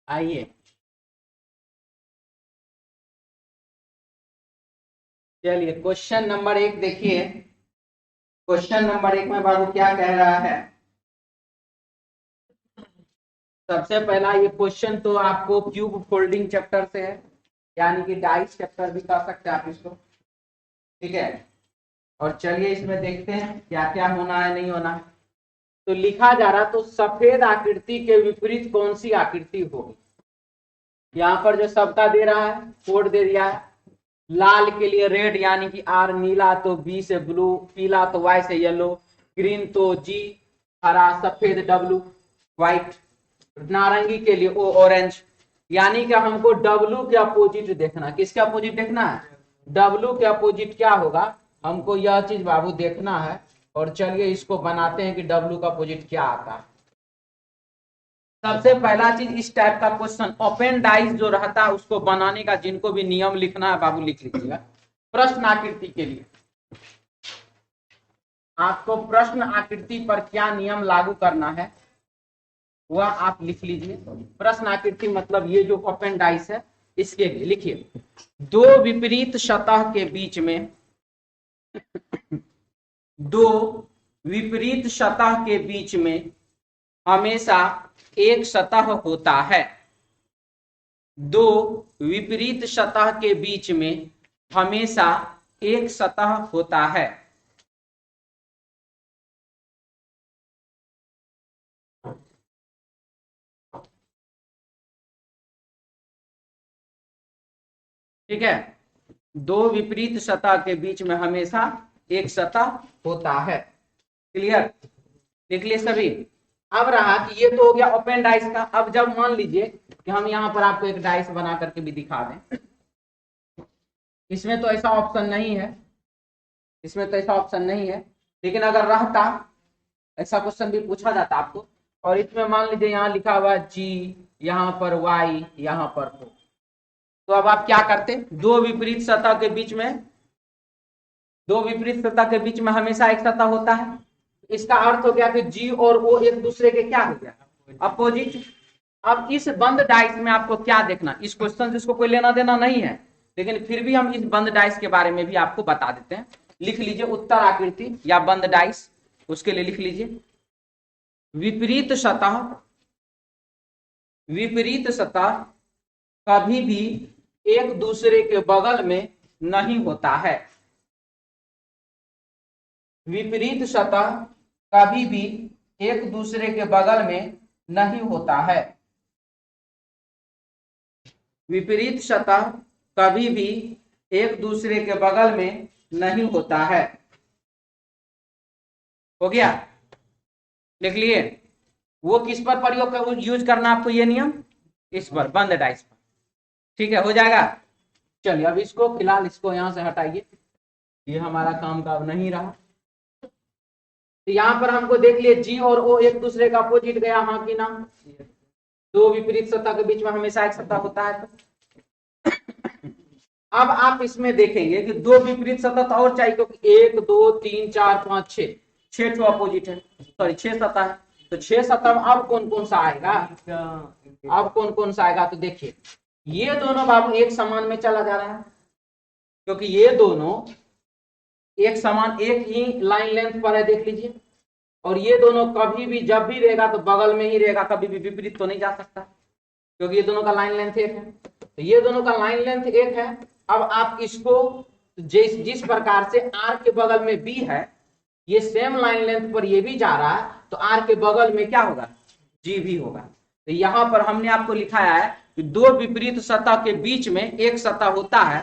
आइए चलिए question number 1 देखिए। क्वेश्चन नंबर 1 में बाबू क्या कह रहा है। सबसे पहला ये क्वेश्चन तो आपको क्यूब फोल्डिंग चैप्टर से है, यानी कि डाइस चैप्टर भी कह सकते हैं आप इसको। ठीक है, और चलिए इसमें देखते हैं क्या क्या होना है नहीं होना है। तो लिखा जा रहा तो सफेद आकृति के विपरीत कौन सी आकृति होगी। यहाँ पर जो सबका दे रहा है कोड दे दिया है। लाल के लिए रेड यानी कि आर, नीला तो बी से ब्लू, पीला तो वाई से येलो, ग्रीन तो जी, हरा सफेद डब्लू, व्हाइट, नारंगी के लिए ओ ऑरेंज। यानी कि हमको डब्लू के अपोजिट देखना। किसके अपोजिट देखना है? डब्लू के अपोजिट क्या होगा, हमको यह चीज बाबू देखना है। और चलिए इसको बनाते हैं कि डब्लू का अपोजिट क्या आता है। सबसे पहला चीज इस टाइप का क्वेश्चन ओपन डाइस जो रहता है उसको बनाने का जिनको भी नियम लिखना है बाबू लिख लीजिएगा। प्रश्न आकृति के लिए आपको प्रश्न आकृति पर क्या नियम लागू करना है वह आप लिख लीजिए। प्रश्न आकृति मतलब ये जो ओपन डाइस है इसके लिए लिखिए। दो विपरीत सतह के बीच में दो विपरीत सतह के बीच में हमेशा एक सतह होता है। दो विपरीत सतह के बीच में हमेशा एक सतह होता है। ठीक है, दो विपरीत सतह के बीच में हमेशा एक सतह होता है। क्लियर, लिख लिए सभी। अब रहा कि ये तो हो गया ओपन डाइस का। अब जब मान लीजिए कि हम यहां पर आपको एक डाइस बना करके भी दिखा दें, इसमें तो ऐसा ऑप्शन नहीं है, इसमें तो ऐसा ऑप्शन नहीं है, लेकिन अगर रहता ऐसा क्वेश्चन भी पूछा जाता आपको, और इसमें मान लीजिए यहाँ लिखा हुआ जी, यहाँ पर वाई, यहाँ पर ओ, तो अब आप क्या करते? दो विपरीत सतह के बीच में, दो विपरीत सतह के बीच में हमेशा एक सतह होता है। इसका अर्थ हो गया कि जी और ओ एक दूसरे के क्या हो गया? अपोजिट। अब इस बंद डाइस में आपको क्या देखना, इस क्वेश्चन से इसको कोई लेना देना नहीं है, लेकिन फिर भी हम इस बंद डाइस के बारे में भी आपको बता देते हैं। लिख लीजिए उत्तर आकृति या बंद डाइस, उसके लिए लिख लीजिए विपरीत सतह, विपरीत सतह कभी भी एक दूसरे के बगल में नहीं होता है। विपरीत सतह कभी भी एक दूसरे के बगल में नहीं होता है। विपरीत सतह कभी भी एक दूसरे के बगल में नहीं होता है। हो गया, लिख लिए। वो किस पर प्रयोग यूज करना आपको ये नियम? इस पर, बंद डाइस पर। ठीक है, हो जाएगा। चलिए अब इसको फिलहाल इसको यहां से हटाइए, ये हमारा काम का अब नहीं रहा। तो यहां पर हमको देख लिए जी और ओ एक दूसरे का अपोजिट गया, हाँ कि ना? दो विपरीत सतह के बीच में हमेशा एक सतह होता है। तो अब आप इसमें देखेंगे कि दो विपरीत सतह तो और चाहिए, क्योंकि एक दो तीन चार पांच छह, छह तो अपोजिट है, सॉरी छह सतह है। तो छह सतह में अब कौन कौन सा आएगा? अब कौन कौन सा आएगा? तो देखिए ये दोनों बाबू एक समान में चला जा रहा है, क्योंकि ये दोनों एक समान एक ही लाइन लेंथ पर है, देख लीजिए। और ये दोनों कभी भी जब भी रहेगा तो बगल में ही रहेगा, कभी भी विपरीत तो नहीं जा सकता, क्योंकि ये दोनों का लाइन लेंथ एक है। तो ये दोनों का लाइन लेंथ एक है। अब आप इसको जिस प्रकार से आर के बगल में बी है, ये सेम लाइन लेंथ पर ये भी जा रहा है, तो आर के बगल में क्या होगा? जी भी होगा। तो यहां पर हमने आपको लिखाया है कि दो विपरीत सतह के बीच में एक सतह होता है।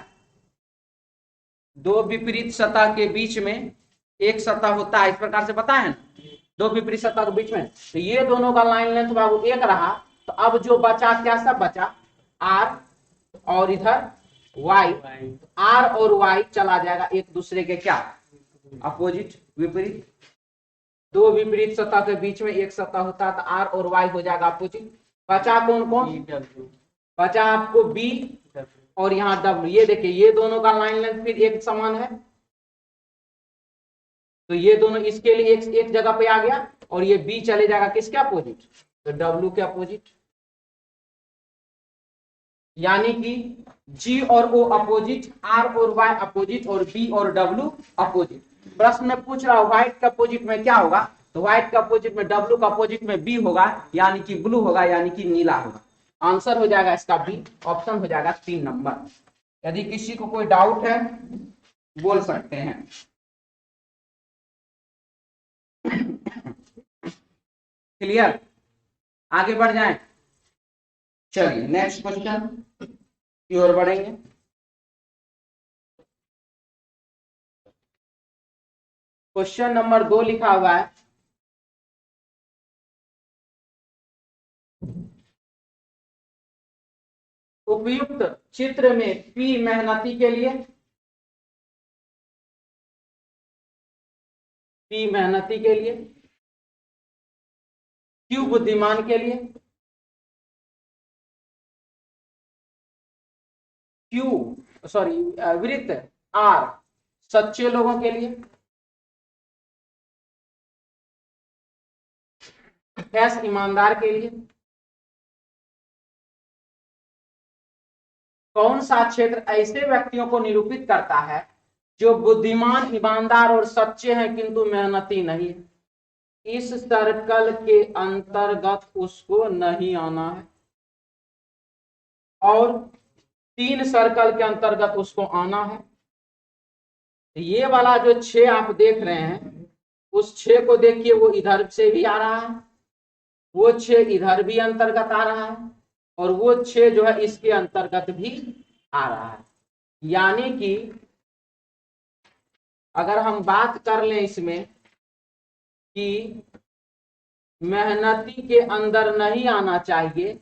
दो विपरीत सतह के बीच में एक सतह होता है, इस प्रकार से बताया है ना, दो विपरीत सतह के बीच में। तो ये दोनों का लाइन लेंथ बाबू एक रहा। तो अब जो बचा क्या सब बचा? आर और इधर वाई। आर और वाई चला जाएगा एक दूसरे के क्या? अपोजिट, विपरीत। दो विपरीत सतह के बीच में एक सतह होता है, तो आर और वाई हो जाएगा अपोजिट। बचा कौन कौन? बचा आपको बी और यहाँ डब्ल्यू। ये देखिए ये दोनों का लाइन लेंथ फिर एक समान है, तो ये दोनों इसके लिए एक जगह पे आ गया, और ये बी चले जाएगा किसके अपोजिट? तो डब्ल्यू के अपोजिट। यानी कि G और O अपोजिट, R और Y अपोजिट और B और W अपोजिट। प्रश्न में पूछ रहा व्हाइट का अपोजिट में क्या होगा, तो व्हाइट का अपोजिट में W का अपोजिट में B होगा, यानी कि ब्लू होगा, यानी कि नीला होगा। आंसर हो जाएगा इसका बी, ऑप्शन हो जाएगा 3 नंबर। यदि किसी को कोई डाउट है बोल सकते हैं। क्लियर, आगे बढ़ जाएं। चलिए नेक्स्ट क्वेश्चन की ओर बढ़ेंगे। क्वेश्चन नंबर 2 लिखा हुआ है, उपयुक्त चित्र में P मेहनती के लिए, P मेहनती के लिए, Q बुद्धिमान के लिए, वृत्त R सच्चे लोगों के लिए, S ईमानदार के लिए। कौन सा क्षेत्र ऐसे व्यक्तियों को निरूपित करता है जो बुद्धिमान, ईमानदार और सच्चे हैं किंतु मेहनती नहीं है? इस सर्कल के अंतर्गत उसको नहीं आना है और 3 सर्कल के अंतर्गत उसको आना है। ये वाला जो 6 आप देख रहे हैं, उस 6 को देखिए, वो इधर से भी आ रहा है, वो 6 इधर भी अंतर्गत आ रहा है, और वो 6 जो है इसके अंतर्गत भी आ रहा है। यानी कि अगर हम बात कर लें इसमें कि मेहनती के अंदर नहीं आना चाहिए,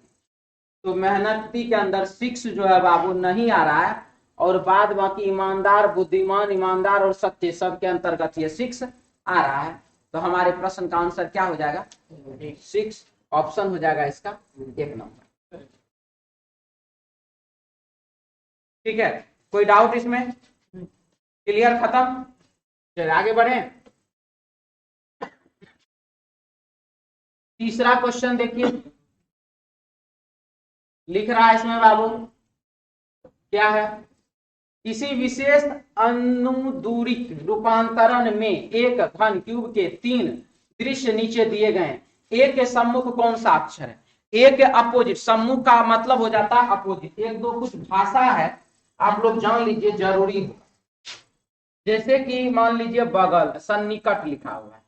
तो मेहनती के अंदर 6 जो है बाबू नहीं आ रहा है, और बाद बाकी ईमानदार, बुद्धिमान, ईमानदार और सत्य सब के अंतर्गत ये 6 आ रहा है। तो हमारे प्रश्न का आंसर क्या हो जाएगा? 6, ऑप्शन हो जाएगा इसका 1 नंबर। ठीक है, कोई डाउट इसमें? क्लियर, खत्म। चलिए आगे बढ़े। तीसरा क्वेश्चन देखिए, लिख रहा है इसमें बाबू, क्या है? किसी विशेष अनुदूरिक रूपांतरण में एक घन क्यूब के 3 दृश्य नीचे दिए गए। ए के सम्मुख कौन सा अक्षर है? ए के अपोजिट, सम्मुख का मतलब हो जाता है अपोजिट। एक दो कुछ भाषा है आप लोग जान लीजिए, जरूरी है। जैसे कि मान लीजिए बगल, सन्निकट लिखा हुआ है,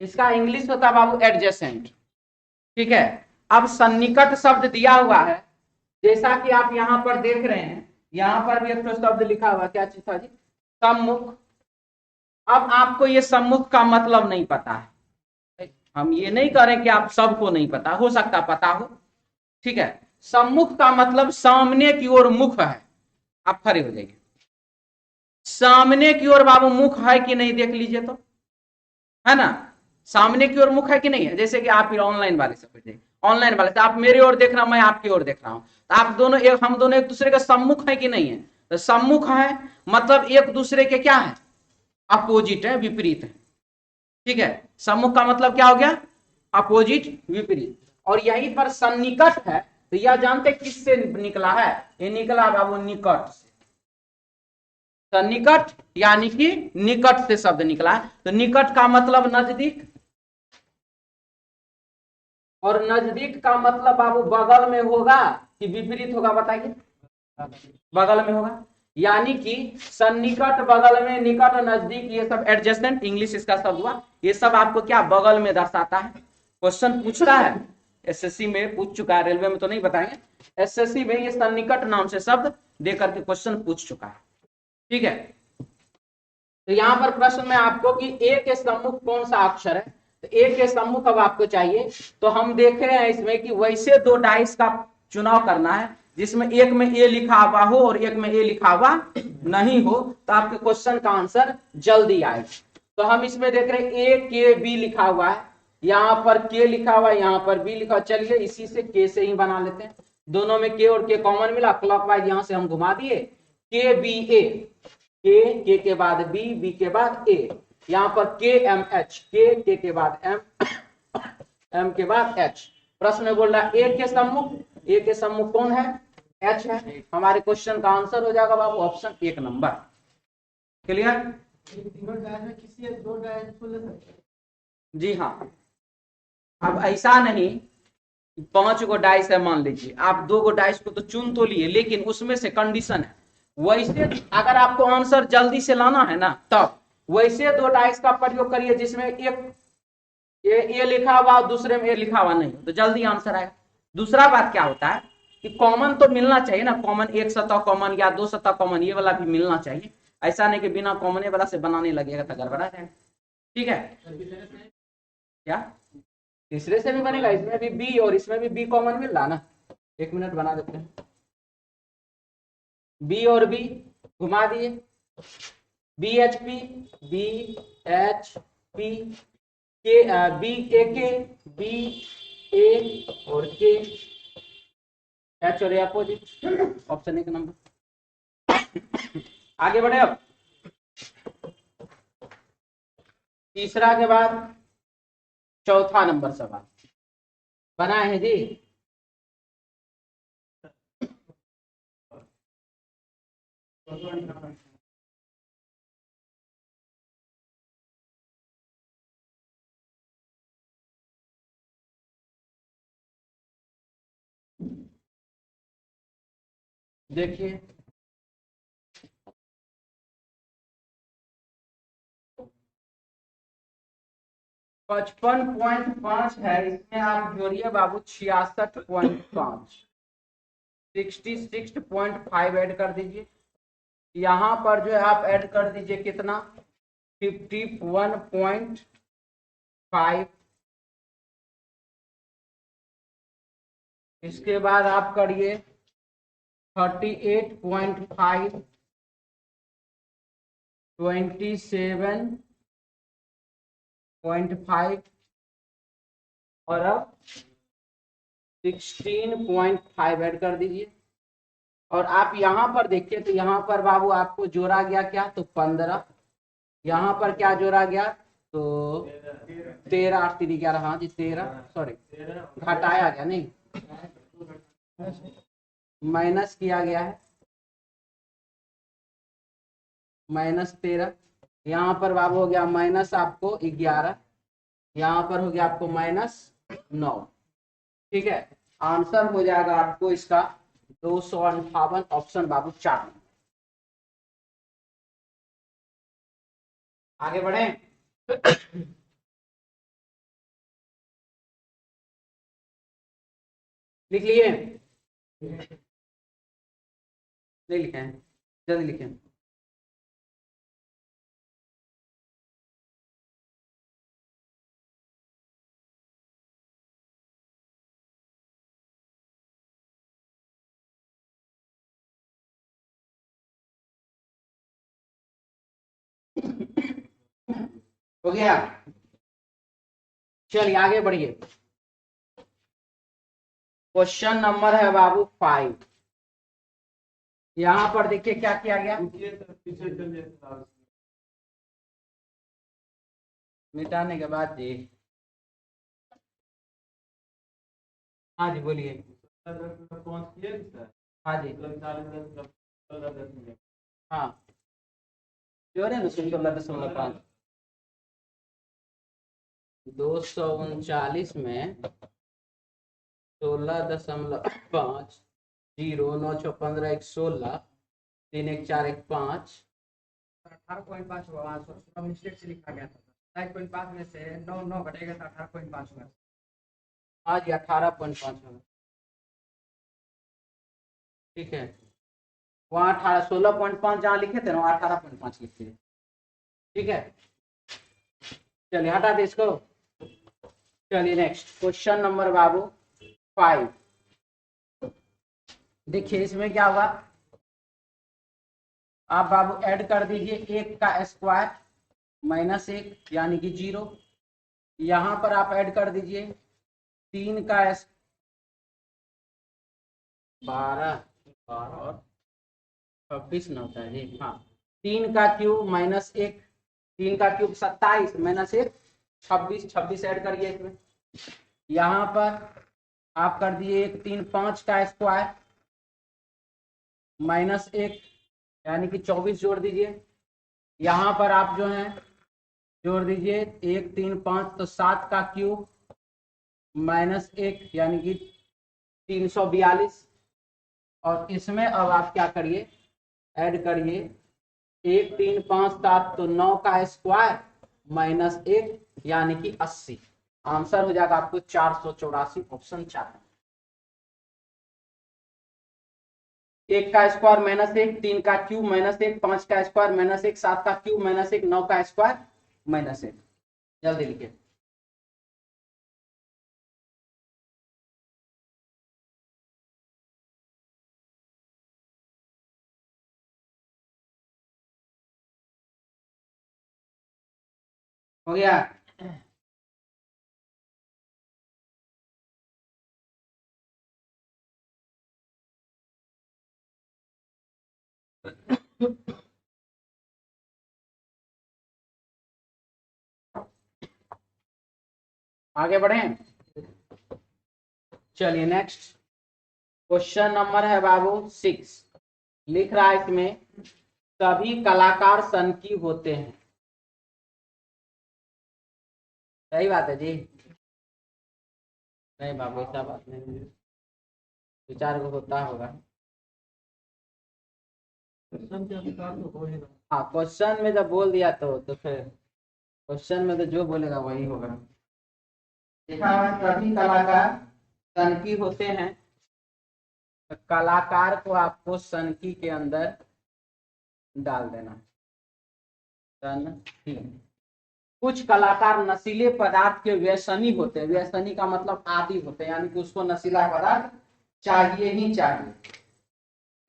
इसका इंग्लिश होता है बाबू एडजेसेंट। ठीक है, अब सन्निकट शब्द दिया हुआ है, जैसा कि आप यहां पर देख रहे हैं, यहां पर भी एक तो शब्द लिखा हुआ, क्या चीज था जी? सम्मुख। अब आपको ये सम्मुख का मतलब नहीं पता है, हम ये नहीं करें कि आप सबको नहीं पता, हो सकता पता हो। ठीक है, सम्मुख का मतलब सामने की ओर मुख है। आप खड़े हो जाइए, सामने की ओर बाबू मुख है कि नहीं देख लीजिए तो, है ना? सामने की ओर मुख है कि नहीं है? जैसे कि आप ऑनलाइन वाले से, ऑनलाइन वाले से आप मेरी ओर देख रहा हूं, मैं आपकी ओर देख रहा हूं, तो आप दोनों हम दोनों एक दूसरे के सम्मुख है कि नहीं है? तो सम्मुख है मतलब एक दूसरे के क्या है? अपोजिट है, विपरीत है। ठीक है, सम्मुख का मतलब क्या हो गया? अपोजिट, विपरीत। और यहीं पर सन्निकट है, तो यह जानते किससे निकला है? ये निकला बाबू निकट से। सन्निकट यानी कि निकट से शब्द निकला है, तो निकट का मतलब नजदीक, और नजदीक का मतलब बाबू बगल में होगा कि विपरीत होगा? बताइए, बगल में होगा। यानी कि सन्निकट बगल में, निकट नजदीक, ये सब एडजेसेंट इंग्लिश इसका शब्द हुआ। ये सब आपको क्या बगल में दर्शाता है। क्वेश्चन पूछ रहा है, एसएससी में पूछ चुका है, रेलवे में तो नहीं बताएंगे, एसएससी में ये सन्निकट नाम से शब्द देकर के क्वेश्चन पूछ चुका है। ठीक है, तो यहां पर प्रश्न में आपको कि ए के सम्मुख कौन सा अक्षर है, तो ए के सम्मुख अब आपको चाहिए। तो हम देख रहे हैं इसमें कि वैसे 2 डाइस का चुनाव करना है जिसमें एक में ए लिखा हुआ हो और एक में ए लिखा हुआ नहीं हो, तो आपके क्वेश्चन का आंसर जल्दी आएगा। तो हम इसमें देख रहे हैं ए के बी लिखा हुआ है, यहाँ पर के लिखा हुआ है, यहाँ पर बी लिखा हुआ। चलिए इसी से के से ही बना लेते हैं, दोनों में के और के कॉमन मिला, क्लॉकवाइज यहां से हम घुमा दिए, के बी ए, के के बाद बी, बी के बाद ए। यहाँ पर के एम एच, के के बाद एम, एम के बाद एच। प्रश्न में बोल रहा है ए के सम्मुख, ए के सम्मुख कौन है? एच है। हमारे क्वेश्चन का आंसर हो जाएगा बाबू ऑप्शन 1 नंबर। क्लियर? किसी एक दो डायस को ले सकते हैं। जी हाँ। अब ऐसा नहीं 5 गो डाइस है, मान लीजिए आप 2 गो डाइस को तो चुन तो लिए, लेकिन उसमें से कंडीशन है वैसे अगर आपको आंसर जल्दी से लाना है ना, तब वैसे 2 डाइस का प्रयोग करिए जिसमें एक ए लिखा हुआ और दूसरे में ए लिखा हुआ नहीं, तो जल्दी आंसर आएगा। दूसरा बात क्या होता है कि कॉमन तो मिलना चाहिए ना, कॉमन एक सतह कॉमन या 2 सतह कॉमन, ये वाला भी मिलना चाहिए। ऐसा नहीं कि बिना कॉमन वाला से बनाने लगेगा तो गड़बड़ा जाएगा। ठीक है? क्या तीसरे से भी बनेगा? इसमें भी बी और इसमें भी बी कॉमन मिल रहा ना। 1 मिनट बना देते हैं। बी और बी घुमा दिए, B H P, B H P, K B A K, B ए और के, एच और ए अपोजिट, ऑप्शन 1 नंबर। आगे बढ़े। अब तीसरा के बाद चौथा नंबर सवाल बना है जी। देखिए 55.5 है, इसमें आप जोड़िए बाबू 66.5, 66.5 ऐड कर दीजिए। यहाँ पर जो है आप ऐड कर दीजिए कितना, 51.5। इसके बाद आप करिए 38.5, 27.5 और अब 16.5 ऐड कर दीजिए। और आप यहाँ पर देखिए तो यहाँ पर बाबू आपको जोड़ा गया क्या, तो 15। यहाँ पर क्या जोड़ा गया, तो 13, 8 3 11, हाँ जी 13, सॉरी घटाया गया, नहीं माइनस किया गया है, -13। यहाँ पर बाबू हो गया माइनस आपको 11, यहाँ पर हो गया आपको -9। ठीक है? आंसर हो जाएगा आपको इसका 258, ऑप्शन बाबू 4। आगे बढ़े। लिख लिए? नहीं लिखे हैं? जल्दी लिखें। हो गया? चलिए आगे बढ़िए। क्वेश्चन नंबर है बाबू 5। यहाँ पर देखिए क्या किया गया, मिटाने के बाद जी। हाँ जी बोलिए। हाँ जी हाँ, जोड़े ना 16.5, 239 में 16.5, 0 9 6 15 1 16 3 1 4 1 5, 18.5 हुआ, थोड़ा मिस्टेक से लिखा गया था। 9.5 में से 9 9 घटेगा तो 18.5 हुआ। हाँ जी 18.5 होगा। ठीक है, वहाँ 16.5 जहाँ लिखे थे ना 18.5 लिखते थे। ठीक है, चलिए हटा दे इसको। चलिए नेक्स्ट क्वेश्चन नंबर बाबू 5। देखिए इसमें क्या हुआ, आप बाबू ऐड कर दीजिए 1 का स्क्वायर -1 यानी कि 0। यहाँ पर आप ऐड कर दीजिए 3 का 12 और 26 न होता है जी, हाँ 3 का क्यूब -1, 3 का क्यूब 27 माइनस 1 26, 26 ऐड करिए इसमें। यहाँ पर आप कर दिए 1 3 5 का स्क्वायर माइनस 1 यानी कि 24 जोड़ दीजिए। यहाँ पर आप जो है जोड़ दीजिए 1 3 5 तो 7 का क्यूब माइनस 1 यानी कि 342। और इसमें अब आप क्या करिए ऐड करिए 1 3 5 7 तो 9 का स्क्वायर माइनस 1 यानी कि 80। आंसर हो जाएगा आपको 484, ऑप्शन 4। 1 का स्क्वायर माइनस 1, 3 का क्यूब माइनस 1, 5 का स्क्वायर माइनस 1, 7 का क्यूब माइनस 1, 9 का स्क्वायर माइनस 1। जल्दी लिखिए। हो गया? आगे बढ़े। चलिए नेक्स्ट क्वेश्चन नंबर है बाबू 6। लिख रहा है इसमें सभी कलाकार सनकी होते हैं। सही बात है जी? नहीं बाबू ऐसा बात नहीं, विचार को होता होगा। हाँ क्वेश्चन में जब बोल दिया तो फिर क्वेश्चन में तो जो बोलेगा वही होगा। देखा है सभी कलाकार सनकी होते हैं, तो कलाकार को आपको सनकी के अंदर डाल देना। सनकी। कुछ कलाकार नशीले पदार्थ के व्यसनी होते हैं। व्यसनी का मतलब आदी होते हैं, यानी कि उसको नशीला पदार्थ चाहिए ही चाहिए।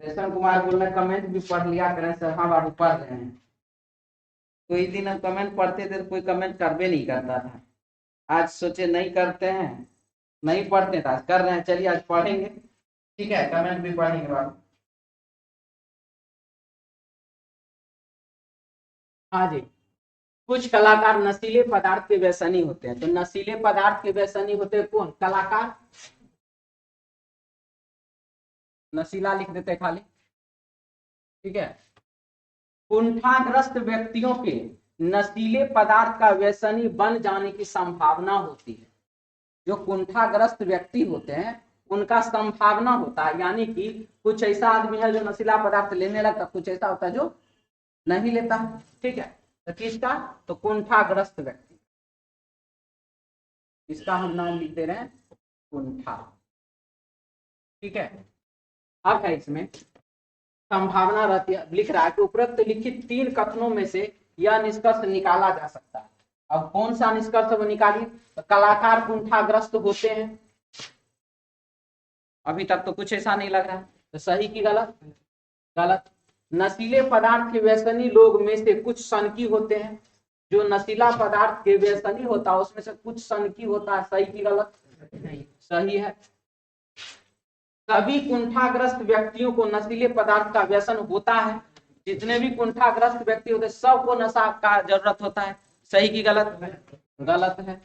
रेशम कुमार बोल रहे कमेंट भी पढ़ लिया करें सर। हाँ बाबू पढ़ रहे हैं। कोई दिन हम कमेंट पढ़ते थे तो कोई कमेंट करबे नहीं करता था। आज सोचे नहीं करते हैं, नहीं पढ़ते थे, आज कर रहे हैं। चलिए आज पढ़ेंगे, ठीक है? कमेंट भी पढ़ेंगे बाबू। हाँ जी। कुछ कलाकार नशीले पदार्थ के व्यसनी होते हैं। तो नशीले पदार्थ के व्यसनी होते हैं कौन? कलाकार। नशीला लिख देते खाली, ठीक है? कुंठाग्रस्त व्यक्तियों के नशीले पदार्थ का व्यसनी बन जाने की संभावना होती है। जो कुंठाग्रस्त व्यक्ति होते हैं उनका संभावना होता है, यानी कि कुछ ऐसा आदमी है जो नशीला पदार्थ लेने लगता, कुछ ऐसा होता है जो नहीं लेता, ठीक है? तो किसका? तो कुंठाग्रस्त व्यक्ति, इसका हम नाम लिख दे रहे हैं कुंठा, ठीक है? अब है इसमें संभावना रहती है। लिख रहा है कि उपरोक्त लिखित 3 कथनों में से यह निष्कर्ष निकाला जा सकता है। अब कौन सा निष्कर्ष वो निकालिए? तो कलाकार कुंठाग्रस्त होते हैं। अभी तक तो कुछ ऐसा नहीं लग रहा है, तो सही की गलत? गलत। नशीले पदार्थ के व्यसनी लोग में से कुछ सनकी होते हैं। जो नशीला पदार्थ के व्यसनी होता है उसमें से कुछ सनकी होता है। सही की गलत? सही है। सभी कुंठाग्रस्त व्यक्तियों को नशीले पदार्थ का व्यसन होता है। जितने भी कुंठाग्रस्त व्यक्ति होते हैं सबको नशा का जरूरत होता है। सही की गलत? गलत है।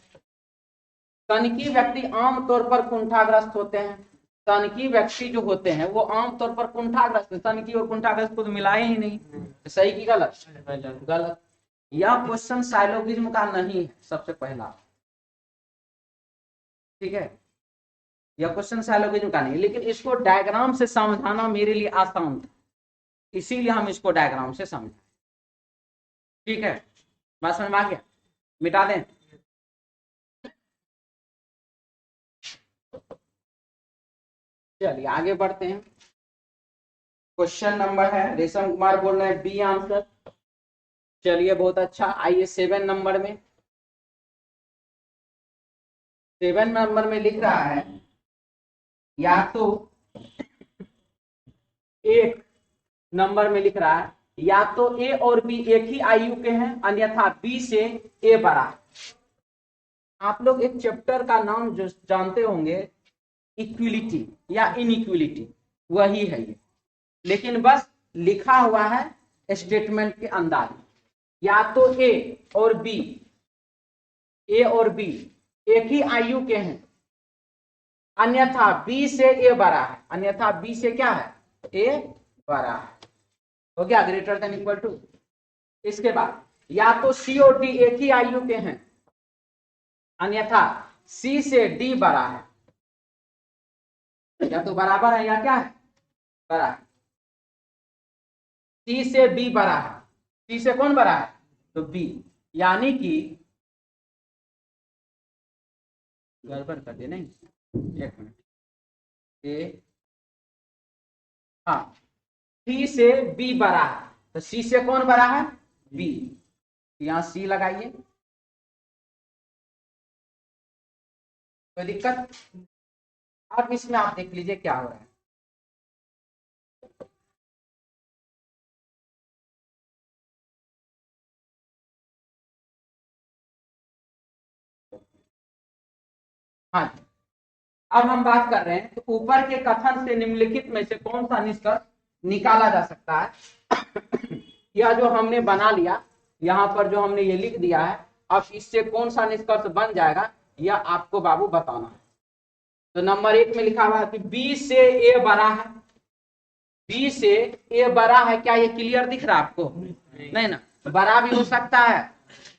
सनकी व्यक्ति आमतौर पर कुंठाग्रस्त होते हैं। सनकी व्यक्ति जो होते हैं वो आमतौर पर कुंठाग्रस्त, सनकी और कुंठाग्रस्त को तो मिलाए ही नहीं। सही की गलत? गलत। यह क्वेश्चन साइलोगिज्म का नहीं है, सबसे पहला, ठीक है? यह क्वेश्चन साइलोगिज्म का नहीं है, लेकिन इसको डायग्राम से समझाना मेरे लिए आसान था, इसीलिए हम इसको डायग्राम से समझें, ठीक है? बात समझ में आ गया? मिटा दें। चलिए आगे बढ़ते हैं। क्वेश्चन नंबर है, रेशम कुमार बोल रहे हैं बी आंसर। चलिए बहुत अच्छा। आइए 7 नंबर में। 7 नंबर में लिख रहा है या तो एक नंबर में लिख रहा है या तो ए और बी एक ही आयु के हैं, अन्यथा बी से ए बड़ा है। आप लोग एक चैप्टर का नाम जो जानते होंगे, इक्विलिटी या इनइक्विलिटी, वही है ये, लेकिन बस लिखा हुआ है स्टेटमेंट के अंदाज में। या तो ए और बी एक ही आयु के हैं, अन्यथा बी से ए बड़ा है, अन्यथा बी से क्या है, ए बड़ा है, हो गया ग्रेटर देन इक्वल टू। इसके बाद या तो सी और डी एक ही आयु के हैं, अन्यथा सी से डी बड़ा है, या तो बराबर है या क्या है, बड़ा है। सी से बी बड़ा है, सी से कौन बड़ा है, तो बी, यानी कि गड़बड़ कर दे नहीं, एक मिनट, ए हाँ, सी से बी बड़ा है, तो सी से कौन बड़ा है, बी, यहां सी लगाइए, कोई दिक्कत। अब इसमें आप देख लीजिए क्या हो रहा है, हाँ, अब हम बात कर रहे हैं तो ऊपर के कथन से निम्नलिखित में से कौन सा निष्कर्ष निकाला जा सकता है। यह जो हमने बना लिया, यहाँ पर जो हमने ये लिख दिया है, अब इससे कौन सा निष्कर्ष बन जाएगा यह आपको बाबू बताना है। तो नंबर 1 में लिखा हुआ है कि बी से ए बड़ा है, बी से ए बड़ा है, क्या ये क्लियर दिख रहा है आपको, नहीं ना, बड़ा भी हो सकता है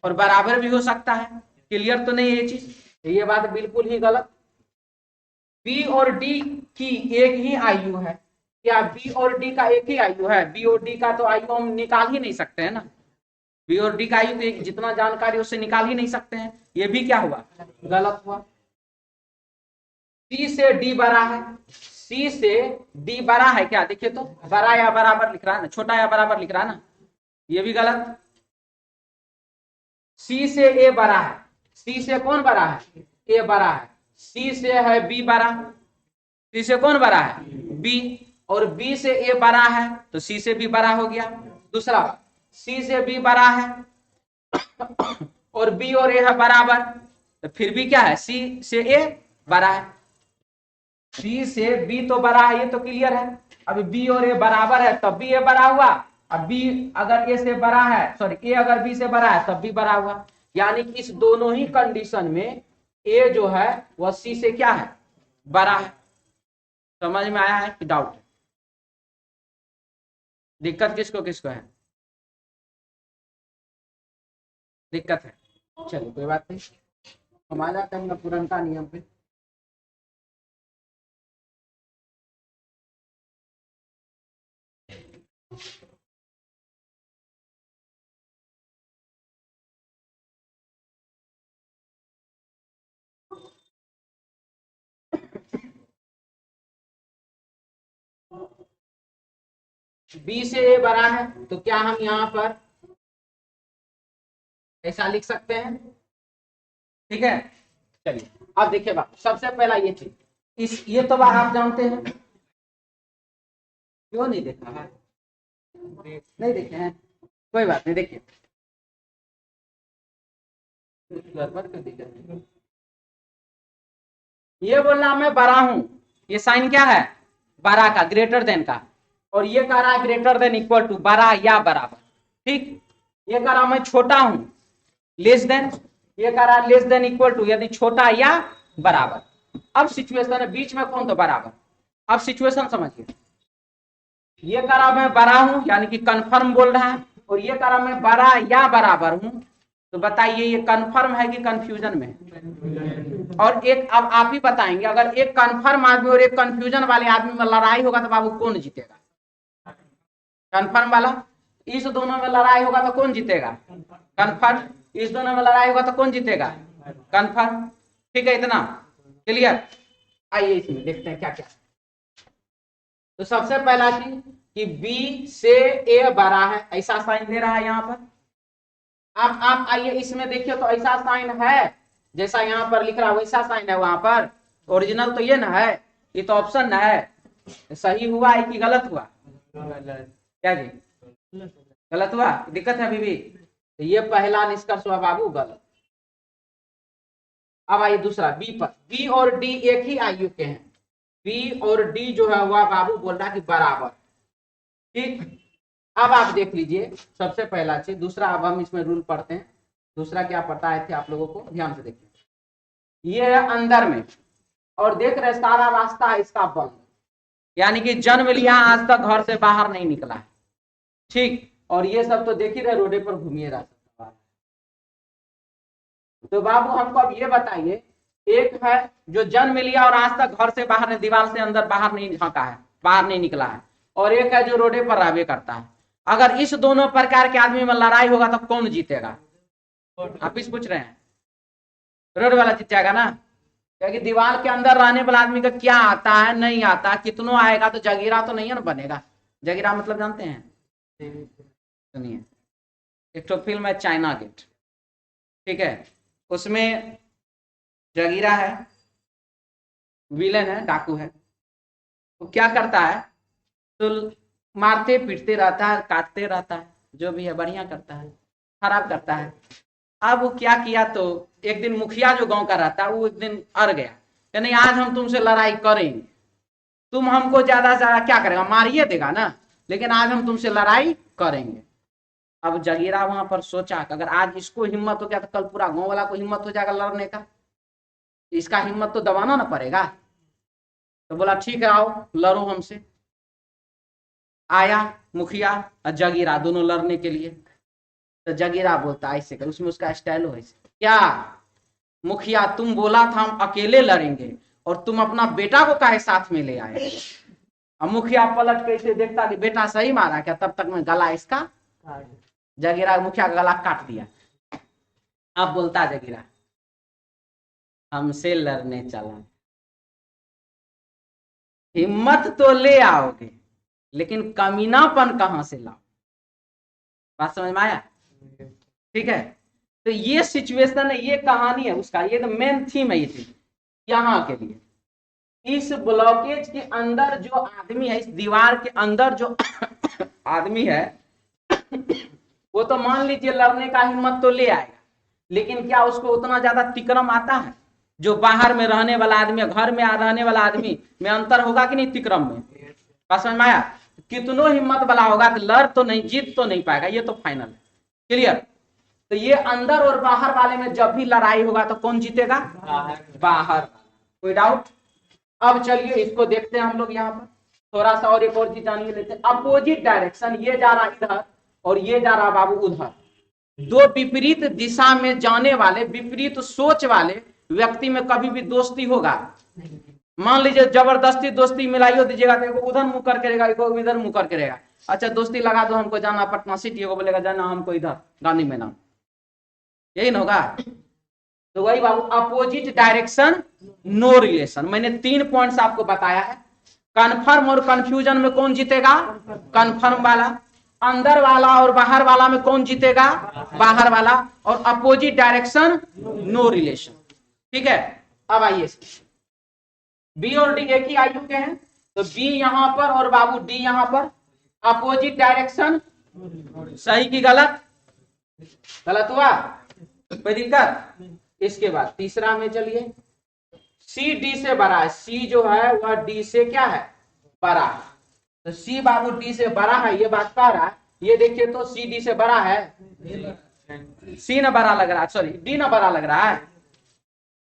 और बराबर भी हो सकता है, क्लियर तो नहीं ये चीज, ये बात बिल्कुल ही गलत। बी और डी की एक ही आयु है, क्या बी और डी का एक ही आयु है, बी और डी का तो आयु हम निकाल ही नहीं सकते हैं ना, बी और डी का आयु तो जितना जानकारी उससे निकाल ही नहीं सकते हैं, ये भी क्या हुआ, गलत हुआ। सी से डी बड़ा है, सी से डी बड़ा है क्या, देखिए तो बड़ा या बराबर लिख रहा है ना, छोटा या बराबर लिख रहा है ना, ये भी गलत। सी से ए बड़ा है, सी से कौन बड़ा है, ए बड़ा है, सी से है बी बड़ा, सी से कौन बड़ा है, बी, और बी से ए बड़ा है तो सी से बी बड़ा हो गया। दूसरा, सी से बी बड़ा है और बी और ए है बराबर, तो फिर भी क्या है, सी से ए बड़ा है, सी से बी तो बड़ा है, ये तो क्लियर है। अब बी और ए बराबर है तब भी ए बड़ा हुआ, अब बी अगर ए से बड़ा है, सॉरी ए अगर बी से बड़ा है तब भी बड़ा हुआ, यानी कि इस दोनों ही कंडीशन में ए जो है वह सी से क्या है, बड़ा है। समझ में आया है कि डाउट है, दिक्कत किसको किसको है, दिक्कत है, चलिए कोई बात नहीं, हम आ जाते हैं पुरनका नियम पे। बी से ए बड़ा है तो क्या हम यहाँ पर ऐसा लिख सकते हैं, ठीक है। चलिए अब देखिए बात, सबसे पहला ये चीज, इस ये तो बात आप जानते हैं, क्यों नहीं देखा है, नहीं देखे हैं, कोई बात नहीं, देखिए ये बोलना मैं बड़ा हूं, ये साइन क्या है, बड़ा का, ग्रेटर देन का, और ये कह रहा है ग्रेटर देन इक्वल टू, बड़ा या बराबर, ठीक। ये कह रहा मैं छोटा हूं, लेस देन, ये कह रहा है लेस देन इक्वल टू, यदि छोटा या बराबर। अब सिचुएशन है बीच में कौन तो बराबर, अब सिचुएशन समझिए, ये कह रहा मैं बड़ा हूं यानी कि कंफर्म बोल रहा है, और ये कह रहा मैं बड़ा या बराबर हूं, तो बताइए ये कंफर्म है कि कंफ्यूजन में। और एक अब आप ही बताएंगे, अगर एक कंफर्म आदमी और एक कंफ्यूजन वाले आदमी में लड़ाई होगा तो बाबू कौन जीतेगा, कंफर्म वाला, इस दोनों में लड़ाई होगा तो कौन जीतेगा, कंफर्म, इस दोनों में लड़ाई होगा तो कौन जीतेगा, कंफर्म, ठीक है, इतना क्लियर। आइए इसमें देखते हैं क्या क्या। तो सबसे पहला चीज कि बी से ए बड़ा है, ऐसा साइन दे रहा है यहाँ पर। आप आइए इसमें देखिए तो ऐसा साइन है, जैसा यहाँ पर लिख रहा है वैसा साइन है वहां पर, ओरिजिनल तो ये ना है, ये तो ऑप्शन ना है, सही हुआ है कि गलत हुआ, क्या जी गलत हुआ, दिक्कत है अभी भी, तो ये पहला निष्कर्ष हुआ बाबू गलत। अब आइए दूसरा, बी पर, बी और डी एक ही आयु के हैं, बी और डी जो है वह बाबू बोल रहा है कि बराबर, ठीक। अब आप देख लीजिए सबसे पहला चीज। दूसरा अब हम इसमें रूल पढ़ते हैं। दूसरा क्या पढ़ता है थे आप लोगों को, ध्यान से देखिए। ये है अंदर में, और देख रहे सारा रास्ता है इसका बंद, यानी कि जन्म लिया आज तक घर से बाहर नहीं निकला है, ठीक। और ये सब तो देख ही रहे रोडे पर घूमिए रास्ता। तो बाबू हमको अब ये बताइए, एक है जो जन्म लिया और आज तक घर से बाहर, दीवार से अंदर बाहर नहीं झांका है, बाहर नहीं निकला है, और एक है जो रोडे पर रहबे करता है। अगर इस दोनों प्रकार के आदमी में लड़ाई होगा तो कौन जीतेगा? आप इस पूछ रहे हैं, रोड वाला जीत जाएगा ना, क्योंकि दीवार के अंदर रहने वाला आदमी का क्या आता है नहीं आता, कितनों आएगा, तो जगीरा तो नहीं है ना बनेगा। जगीरा मतलब जानते हैं? सुनिए, एक तो फिल्म है चाइना गेट, ठीक है, उसमें जगीरा है, विलेन है, डाकू है। वो क्या करता है, तो मारते पीटते रहता है, काटते रहता है, जो भी है बढ़िया करता है, खराब करता है। अब वो क्या किया, तो एक दिन मुखिया जो गांव का रहता है वो एक दिन अड़ गया कि नहीं आज हम तुमसे लड़ाई करेंगे, तुम हमको ज्यादा से ज्यादा क्या करेगा, मारिए देगा ना, लेकिन आज हम तुमसे लड़ाई करेंगे। अब जगीरा वहां पर सोचा कि अगर आज इसको हिम्मत हो गया तो कल पूरा गांव वाला को हिम्मत हो जाएगा लड़ने का, इसका हिम्मत तो दबाना ना पड़ेगा। तो बोला ठीक है आओ लड़ो हमसे। आया मुखिया और जगीरा दोनों लड़ने के लिए। तो जगीरा बोलता ऐसे कर, उसमें उसका स्टाइल हो ऐसे, क्या मुखिया तुम बोला था हम अकेले लड़ेंगे और तुम अपना बेटा को काहे साथ में ले आए? अब मुखिया पलट के इसे देखता कि बेटा सही मारा क्या, तब तक मैं गला इसका, जगीरा मुखिया का गला काट दिया। अब बोलता जगीरा हमसे लड़ने चला, हिम्मत तो ले आओगे लेकिन कमीनापन कहां से लाओ? बात समझ में आया? ठीक है, तो ये सिचुएशन है, ये कहानी है उसका, ये तो मेन थीम है ये चीज यहाँ के लिए। इस ब्लॉकेज के अंदर जो आदमी है, इस दीवार के अंदर जो आदमी है, वो तो मान लीजिए लड़ने का हिम्मत तो ले आएगा, लेकिन क्या उसको उतना ज्यादा तिक्रम आता है? जो बाहर में रहने वाला आदमी, घर में रहने वाला आदमी में अंतर होगा कि नहीं तिक्रम में? बात समझ में आया? कितनों हिम्मत वाला होगा कि लड़ तो नहीं, जीत तो नहीं पाएगा, ये तो फाइनल है, क्लियर। तो ये अंदर और बाहर वाले में जब भी लड़ाई होगा तो कौन जीतेगा? बाहर। कोई डाउट? अब चलिए इसको देखते हैं हम लोग यहाँ पर थोड़ा सा, और एक और चीज जानिए लेते हैं। अपोजिट डायरेक्शन, ये जा रहा इधर और ये जा रहा बाबू उधर, दो विपरीत दिशा में जाने वाले, विपरीत सोच वाले व्यक्ति में कभी भी दोस्ती होगा? मान लीजिए जबरदस्ती दोस्ती मिलाइयो दीजिएगा तो एगो उधर मुंह करके रहेगा, एगो इधर मुंह करके रहेगा। अच्छा दोस्ती लगा दो, हमको जाना पटना सिटी, एगो बोलेगा जाना हमको इधर गांधी मैदान, यही ना होगा? तो वही बाबू अपोजिट डायरेक्शन नो रिलेशन। मैंने 3 पॉइंट्स आपको बताया है। कन्फर्म और कंफ्यूजन में कौन जीतेगा? कन्फर्म वाला। अंदर वाला और बाहर वाला में कौन जीतेगा? बाहर वाला। और अपोजिट डायरेक्शन नो रिलेशन, ठीक है। अब आइए, बी और डी एक ही आयु के हैं, तो बी यहां पर और बाबू डी यहां पर, अपोजिट डायरेक्शन, सही की गलत? गलत हुआ, कोई दिक्कत? इसके बाद तीसरा में चलिए, सी डी से बड़ा है, सी जो है वह डी से क्या है? बड़ा है। तो सी बाबू डी से बड़ा है, ये बात कह रहा है। ये देखिए तो सी डी से बड़ा है, सी ना बड़ा लग रहा है, सॉरी डी ना बड़ा लग रहा है,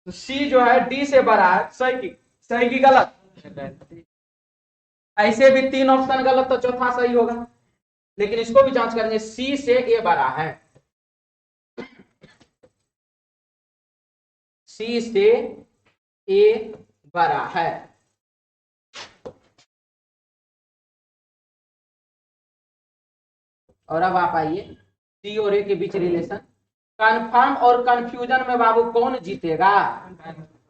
तो सी जो है डी से बड़ा है, सही की गलत? ऐसे भी 3 ऑप्शन गलत तो चौथा सही होगा, लेकिन इसको भी जांच करेंगे। सी से ए बड़ा है, सी से ए बड़ा है, और अब आप आइए सी और ए के बीच रिलेशन। कन्फर्म और कंफ्यूजन में बाबू कौन जीतेगा?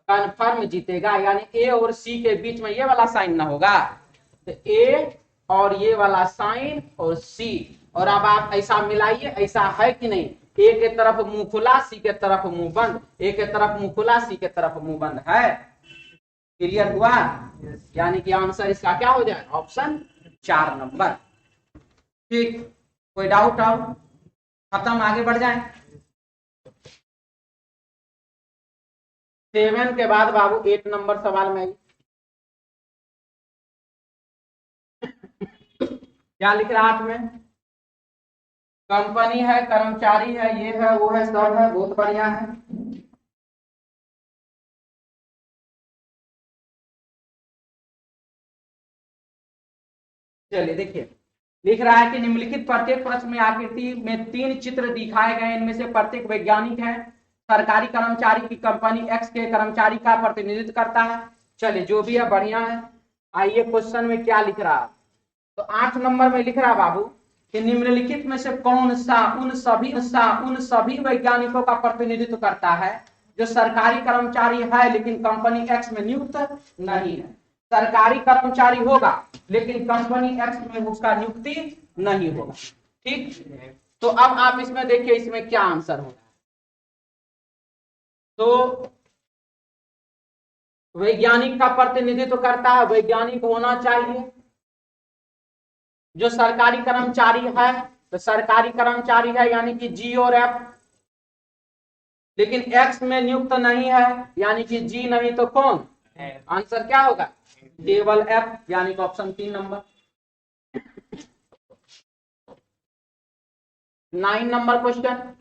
कन्फर्म जीतेगा, यानी ए और सी के बीच में ये वाला साइन ना होगा, तो ए और ये वाला साइन और सी, और अब आप ऐसा मिलाइए, ऐसा है कि नहीं? ए के तरफ मुंह खुला, सी के तरफ मुंह बंद, ए के तरफ मुंह खुला, सी के तरफ मुंह बंद है। क्लियर हुआ? यानी कि आंसर इसका क्या हो जाएगा? Option 4 number. ठीक, कोई डाउट? अब खत्म, आगे बढ़ जाए। 7 के बाद बाबू 8 नंबर सवाल में क्या लिख रहा है 8 में? कंपनी है, कर्मचारी है, ये है, वो है, सब है, बहुत बढ़िया है। चलिए देखिए, लिख रहा है कि निम्नलिखित प्रत्येक प्रश्न में आकृति में 3 चित्र दिखाए गए, इनमें से प्रत्येक वैज्ञानिक है, सरकारी कर्मचारी की कंपनी एक्स के कर्मचारी का प्रतिनिधित्व करता है। चलिए जो भी है बढ़िया है। आइए क्वेश्चन में क्या लिख रहा है, तो 8 नंबर में लिख रहा बाबू कि निम्नलिखित में से कौन सा उन सभी वैज्ञानिकों का प्रतिनिधित्व करता है जो सरकारी कर्मचारी है लेकिन कंपनी एक्स में नियुक्त नहीं है। सरकारी कर्मचारी होगा लेकिन कंपनी एक्स में उसका नियुक्ति नहीं होगा। ठीक, तो अब आप इसमें देखिए इसमें क्या आंसर होगा। तो वैज्ञानिक का प्रतिनिधित्व करता है, वैज्ञानिक होना चाहिए जो सरकारी कर्मचारी है, तो सरकारी कर्मचारी है यानी कि जी और एफ, लेकिन एक्स में नियुक्त नहीं है यानी कि जी नहीं तो कौन, आंसर क्या होगा, केवल एफ, यानी कि ऑप्शन 3 नंबर। 9 नंबर क्वेश्चन,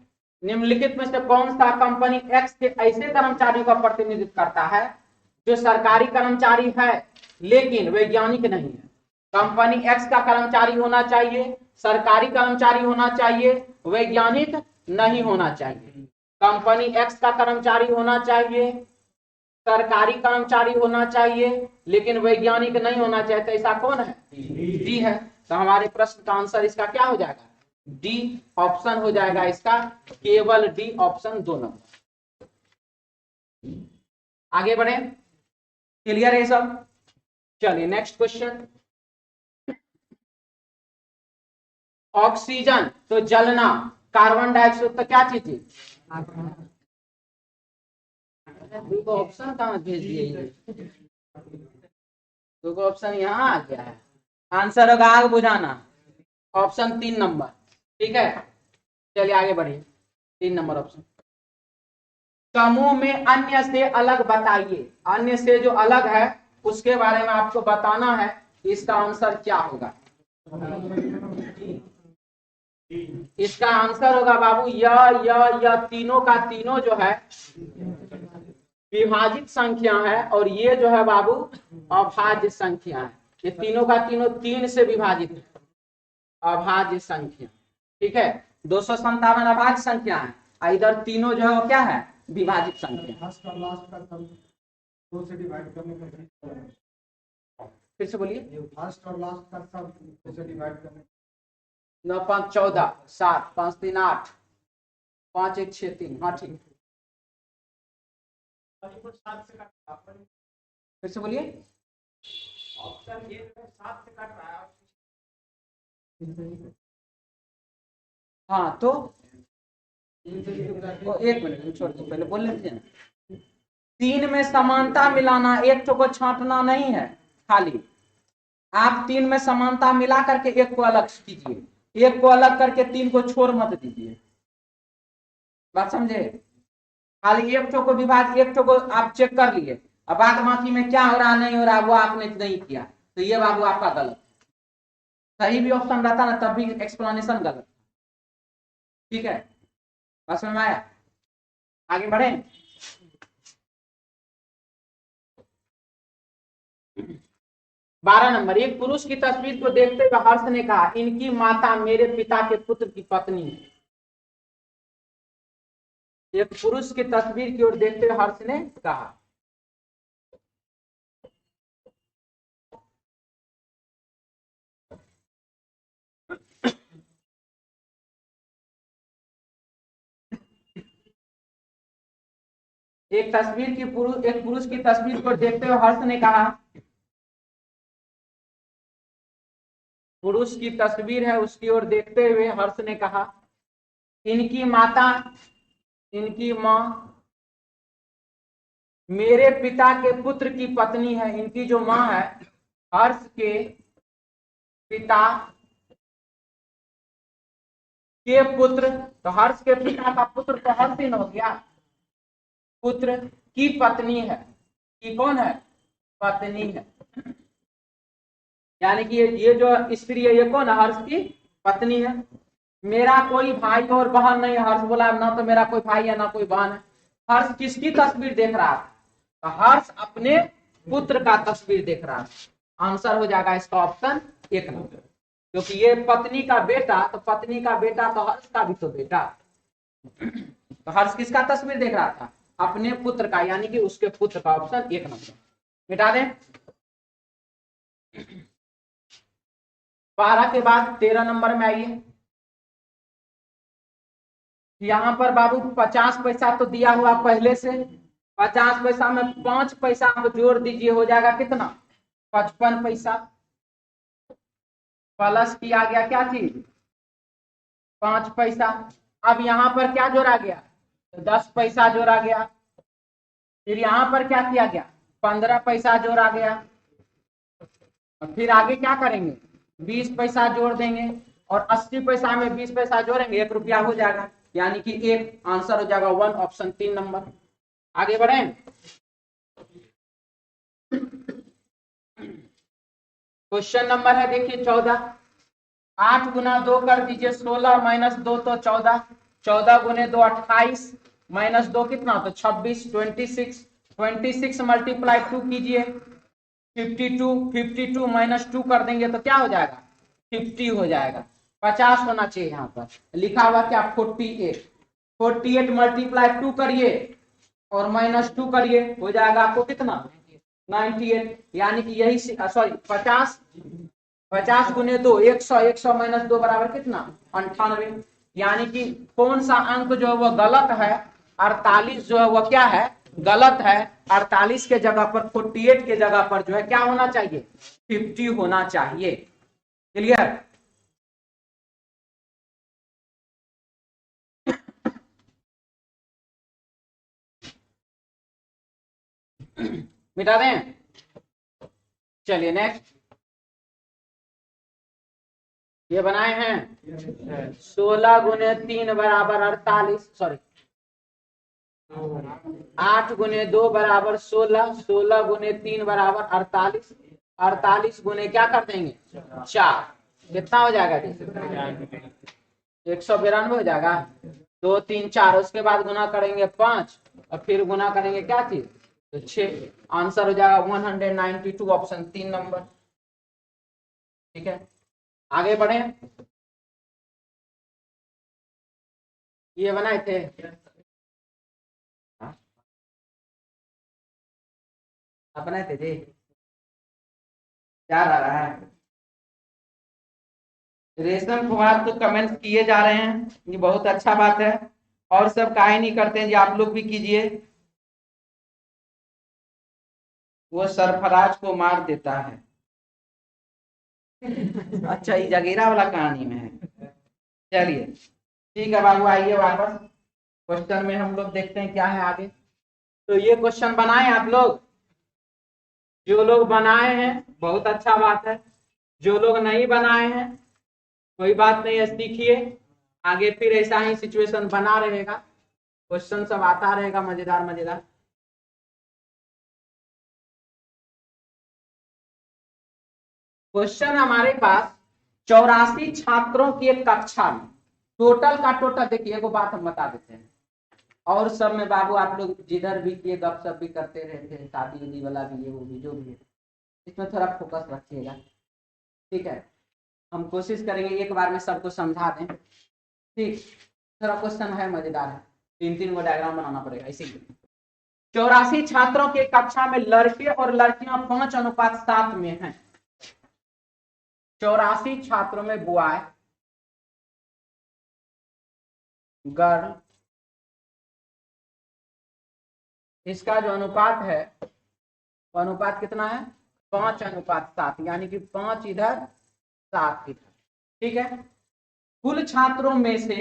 निम्नलिखित में से कौन सा कंपनी एक्स के ऐसे कर्मचारियों का प्रतिनिधित्व करता है जो सरकारी कर्मचारी है लेकिन वैज्ञानिक नहीं है। कंपनी एक्स का कर्मचारी होना चाहिए, सरकारी कर्मचारी होना चाहिए, वैज्ञानिक नहीं होना चाहिए। कंपनी एक्स का कर्मचारी होना चाहिए, सरकारी कर्मचारी होना चाहिए, लेकिन वैज्ञानिक नहीं होना चाहिए। तो ऐसा कौन है, डी है। तो हमारे प्रश्न का आंसर इसका क्या हो जाएगा, डी ऑप्शन हो जाएगा इसका, केवल डी ऑप्शन 2 नंबर। आगे बढ़े, क्लियर है सब। चलिए नेक्स्ट क्वेश्चन, ऑक्सीजन तो जलना, कार्बन डाइऑक्साइड तो क्या चीज है, ऑप्शन कहाँ भेज दिए, ऑप्शन यहाँ आ गया है। आंसर होगा आग बुझाना, ऑप्शन 3 नंबर। ठीक है, चलिए आगे बढ़िए, 3 नंबर ऑप्शन। समूह में अन्य से अलग बताइए, अन्य से जो अलग है उसके बारे में आपको बताना है, इसका आंसर क्या होगा। इसका आंसर होगा बाबू यह तीनों का तीनों जो है विभाजित संख्या है, और ये जो है बाबू अभाज्य संख्या है। ये तीनों का तीनों 3 से विभाजित है, अभाज्य संख्या। ठीक है, 257 अभाज्य संख्या है, इधर तीनों जो है वो क्या है, विभाजित संख्या। फिर से बोलिए, फर्स्ट और लास्ट का सब 2 से डिवाइड करने, 9 5 14 7 5 3 8 5 1 6 3, हाँ ठीक। फिर से बोलिए, ऑप्शन ए 7 से कट रहा है। हाँ तो एक मिनट छोड़ दो, पहले बोल लेते हैं। 3 में समानता मिलाना, एक को छांटना नहीं है, खाली आप 3 में समानता मिला करके एक को अलग कीजिए, एक को अलग करके 3 को छोड़ मत दीजिए। बात समझे, खाली एक को विभाग, एक को आप चेक कर लिए, अब बाद बाकी में क्या हो रहा नहीं हो रहा वो आपने नहीं किया, तो ये बाबू आपका गलत। सही भी ऑप्शन रहता ना तब भी एक्सप्लेनेशन गलत। ठीक है, बस समझ में आया, आगे बढ़े। 12 नंबर, एक पुरुष की तस्वीर को देखते हुए हर्ष ने कहा, इनकी माता मेरे पिता के पुत्र की पत्नी है। एक पुरुष की तस्वीर की ओर देखते हुए हर्ष ने कहा, एक पुरुष की तस्वीर को देखते हुए हर्ष ने कहा, पुरुष की तस्वीर है उसकी ओर देखते हुए हर्ष ने कहा, इनकी माँ मेरे पिता के पुत्र की पत्नी है। इनकी जो माँ है, हर्ष के पिता के पुत्र, तो हर्ष के पिता का पुत्र तो हर्षिन हो गया, पुत्र की पत्नी है, की कौन है, पत्नी है, यानी कि ये जो स्त्री है ये कौन है, हर्ष की पत्नी है। मेरा कोई भाई और बहन नहीं। हर्ष बोला ना तो मेरा कोई भाई है ना कोई बहन है। हर्ष किसकी तस्वीर देख रहा था? तो हर्ष अपने पुत्र का तस्वीर देख रहा था। आंसर हो जाएगा इसका ऑप्शन 1 नंबर, क्योंकि ये पत्नी का बेटा, तो पत्नी का बेटा तो हर्ष का भी तो बेटा। तो हर्ष किसका तस्वीर देख रहा था? अपने पुत्र का, यानी कि उसके पुत्र का। ऑप्शन 1 नंबर मिटा दें। 12 के बाद 13 नंबर में आइए। यहां पर बाबू 50 पैसा तो दिया हुआ पहले से। 50 पैसा में 5 पैसा आप जोड़ दीजिए, हो जाएगा कितना? 55 पैसा। प्लस किया गया क्या चीज? 5 पैसा। अब यहां पर क्या जोड़ा गया? 10 पैसा जोड़ा गया। फिर यहां पर क्या किया गया? 15 पैसा जोड़ा गया। और फिर आगे क्या करेंगे? 20 पैसा जोड़ देंगे, और 80 पैसा में 20 पैसा जोड़ेंगे, 1 रुपया हो जाएगा, यानी कि एक आंसर हो जाएगा 1, ऑप्शन 3 नंबर। आगे बढ़े। क्वेश्चन नंबर है देखिए 14। 8 गुना 2 कर दीजिए 16 माइनस 2 तो 14। 14 गुने 2 28 माइनस 2 कितना? तो 26। 26 26 मल्टीप्लाई 2 कीजिए 52। 52 माइनस 2 कर देंगे तो क्या हो जाएगा? 50 हो जाएगा। 50 होना चाहिए। यहाँ पर लिखा हुआ क्या? 48। 48 मल्टीप्लाई 2 करिए और माइनस 2 करिए, हो जाएगा आपको कितना? 98। यानी कि यही सॉरी 50। 50 गुने 2 100। 100 माइनस 2 बराबर कितना? 98। यानी कि कौन सा अंक जो है वो गलत है? 48 जो है वो क्या है? गलत है। 48 के जगह पर 48 के जगह पर जो है क्या होना चाहिए? 50 होना चाहिए। क्लियर? मिटा दें। चलिए नेक्स्ट। ये बनाए हैं 16 गुने 3 बराबर 48। सॉरी 8 गुने 2 बराबर 16। 16 गुने 3 बराबर 48। 48 गुने क्या कर देंगे? 4। कितना हो जाएगा? 192 हो जाएगा। 2 3 4, उसके बाद गुना करेंगे 5, और फिर गुना करेंगे क्या चीज? तो 6। आंसर हो जाएगा 192, ऑप्शन 3 नंबर। ठीक है, आगे बढ़े। ये बनाए थे आप, बनाए थे जी। क्या आ रहा है? रेशम कुमार तो कमेंट्स किए जा रहे हैं, ये बहुत अच्छा बात है। और सब काहे नहीं करते हैं जी, आप लोग भी कीजिए। वो सरफराज को मार देता है। अच्छा, ये जगीरा वाला कहानी में है। चलिए ठीक है बाबू, आइए वापस क्वेश्चन में हम लोग देखते हैं क्या है आगे। तो ये क्वेश्चन बनाए आप लोग। जो लोग बनाए हैं बहुत अच्छा बात है, जो लोग नहीं बनाए हैं कोई बात नहीं है, सीखिए। आगे फिर ऐसा ही सिचुएशन बना रहेगा, क्वेश्चन सब आता रहेगा मजेदार मजेदार। क्वेश्चन हमारे पास 84 छात्रों की एक कक्षा में टोटल का टोटल, देखिए एगो बात हम बता देते हैं। और सब में बाबू आप लोग जिधर भी किए गपशप भी करते रहते हैं, शादी उदी वाला भी है, वो भी जो भी है, इसमें थोड़ा फोकस रखिएगा। ठीक है, हम कोशिश करेंगे एक बार में सबको समझा दें। ठीक, थोड़ा क्वेश्चन है मजेदार है, 3 गो डायग्राम बनाना पड़ेगा इसीलिए। 84 छात्रों की कक्षा में लड़के और लड़कियां 5:7 में हैं। 84 छात्रों में बॉय गर्ल, इसका जो अनुपात है वो अनुपात कितना है? 5:7, यानी कि 5 इधर 7 इधर। ठीक है, कुल छात्रों में से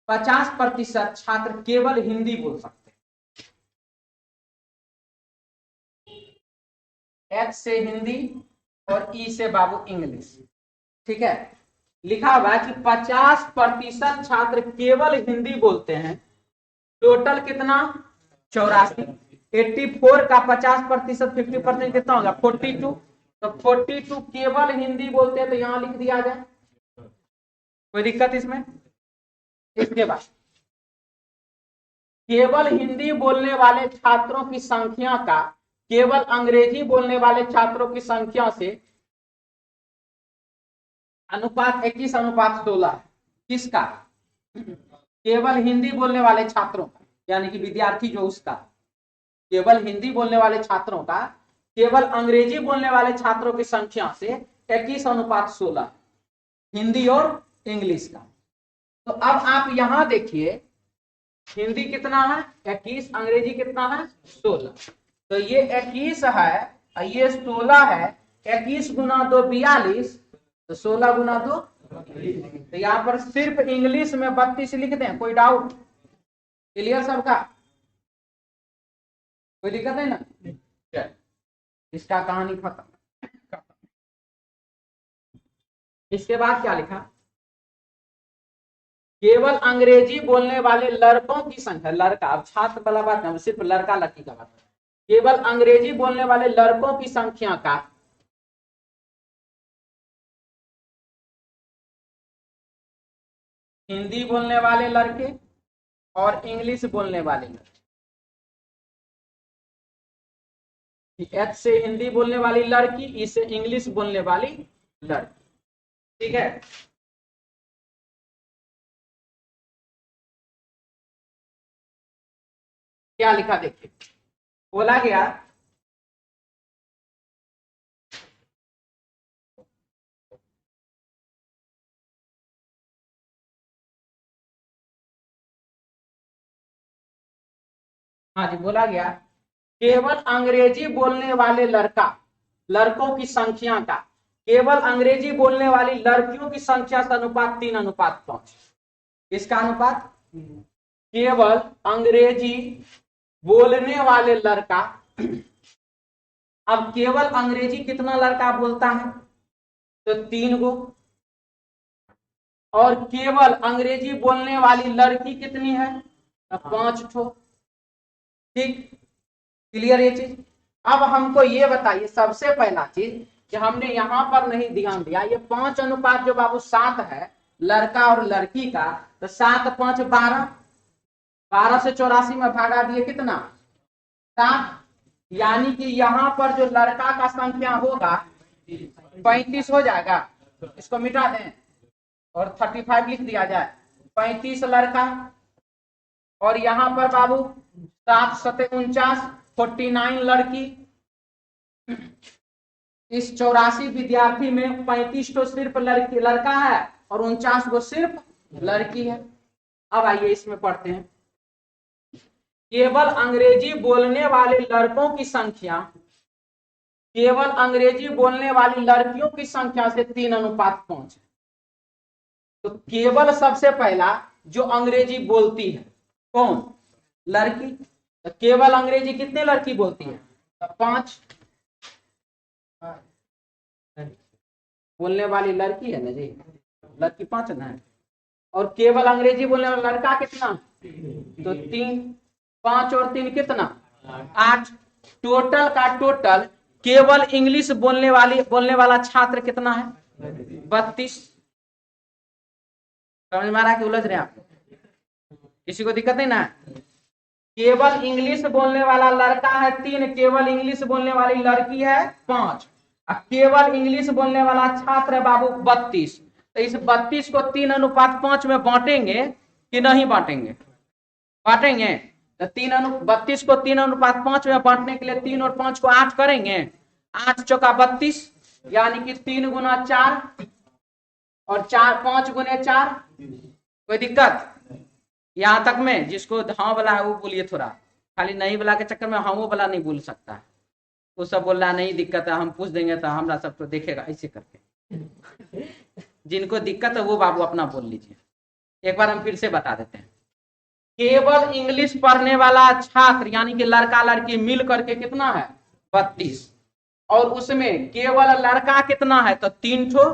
50% छात्र केवल हिंदी बोल सकते हैं। H से हिंदी और E से बाबू इंग्लिश। ठीक है, लिखा हुआ है कि 50% छात्र केवल हिंदी बोलते हैं। टोटल कितना? 84। 84 का 50%, 50% कितना होगा? 42। तो 42 केवल हिंदी बोलते हैं, तो यहां लिख दिया जाए। कोई दिक्कत इसमें? इसके बाद केवल हिंदी बोलने वाले छात्रों की संख्या का केवल अंग्रेजी बोलने वाले छात्रों की संख्या से अनुपात 21:16 किसका? केवल हिंदी बोलने वाले छात्रों का, यानी कि विद्यार्थी जो उसका, केवल हिंदी बोलने वाले छात्रों का केवल अंग्रेजी बोलने वाले छात्रों की संख्या से 21:16 हिंदी और इंग्लिश का। तो अब आप यहां देखिए, हिंदी कितना है 21, अंग्रेजी कितना है 16। तो ये 21 है और ये 16 है। 21 गुना 2 42, तो 16 गुना 2। तो यहाँ पर सिर्फ इंग्लिश में 32 लिख दें, कोई डाउट? क्लियर सबका? कोई दिक्कत है ना? इसका कहानी खत्म। इसके बाद क्या लिखा? केवल अंग्रेजी बोलने वाले लड़कों की संख्या, लड़का, अब छात्र वाला बात नहीं, सिर्फ लड़का लड़की का बात। केवल अंग्रेजी बोलने वाले लड़कों की संख्या का हिंदी बोलने वाले लड़के और इंग्लिश बोलने वाले लड़के, एच से हिंदी बोलने वाली लड़की, ई से इंग्लिश बोलने वाली लड़की, ठीक है। क्या लिखा देखिए, बोला गया हाँ जी, बोला गया केवल अंग्रेजी बोलने वाले लड़कों की संख्या का केवल अंग्रेजी बोलने वाली लड़कियों की संख्या से अनुपात 3:5। इसका अनुपात केवल अंग्रेजी बोलने वाले लड़का, अब केवल अंग्रेजी कितना लड़का बोलता है? तो 3 गो। और केवल अंग्रेजी बोलने वाली लड़की कितनी है? 5 ठो। ठीक, क्लियर ये चीज? अब हमको ये बताइए, सबसे पहला चीज कि हमने यहां पर नहीं ध्यान दिया, ये 5 अनुपात जो बाबू 7 है लड़का और लड़की का, तो 7 5 12, 12 से 84 में भागा दिए कितना? 7। यानी कि यहाँ पर जो लड़का का संख्या होगा 35 हो जाएगा। इसको मिटा दें और 35 लिख दिया जाए। 35 लड़का और यहाँ पर बाबू 7 7 49, 49 लड़की। इस 84 विद्यार्थी में 35 तो सिर्फ लड़का है और 49 को सिर्फ लड़की है। अब आइए इसमें पढ़ते हैं। केवल अंग्रेजी बोलने वाले लड़कों की संख्या केवल अंग्रेजी बोलने वाली लड़कियों की संख्या से 3:5 है। तो केवल सबसे पहला जो अंग्रेजी बोलती है कौन? लड़की। तो केवल अंग्रेजी कितने लड़की बोलती है? तो 5 बोलने वाली लड़की है ना जी, लड़की 5 ना है। और केवल अंग्रेजी बोलने वाला लड़का कितना? तो 3। 5 और 3 कितना? 8। टोटल का टोटल केवल इंग्लिश बोलने वाला छात्र कितना है? 32। समझ में आ रहा है कि उलझ रहे हैं आप? किसी को दिक्कत नहीं ना? केवल इंग्लिश बोलने वाला लड़का है 3, केवल इंग्लिश बोलने वाली लड़की है 5, और केवल इंग्लिश बोलने वाला छात्र है बाबू 32। तो इस 32 को 3:5 में बांटेंगे कि नहीं बांटेंगे? बांटेंगे। तो 32 को 3:5 में बांटने के लिए 3 और 5 को 8 करेंगे। 8 चौका 32, यानी कि 3 गुना 4 और 5 गुने 4। कोई दिक्कत यहां तक में? जिसको हाँ वाला है वो बोलिए थोड़ा, खाली नहीं वाला के चक्कर में हाँ वो वाला नहीं बोल सकता है। वो सब बोल रहा नहीं दिक्कत है, हम पूछ देंगे तो हमरा सब तो देखेगा ऐसे करके। जिनको दिक्कत है वो बाबू अपना बोल लीजिए। एक बार हम फिर से बता देते हैं। केवल इंग्लिश पढ़ने वाला छात्र यानी कि लड़का लड़की मिल करके कितना है? 32। और उसमें केवल लड़का कितना है? तो 3 ठो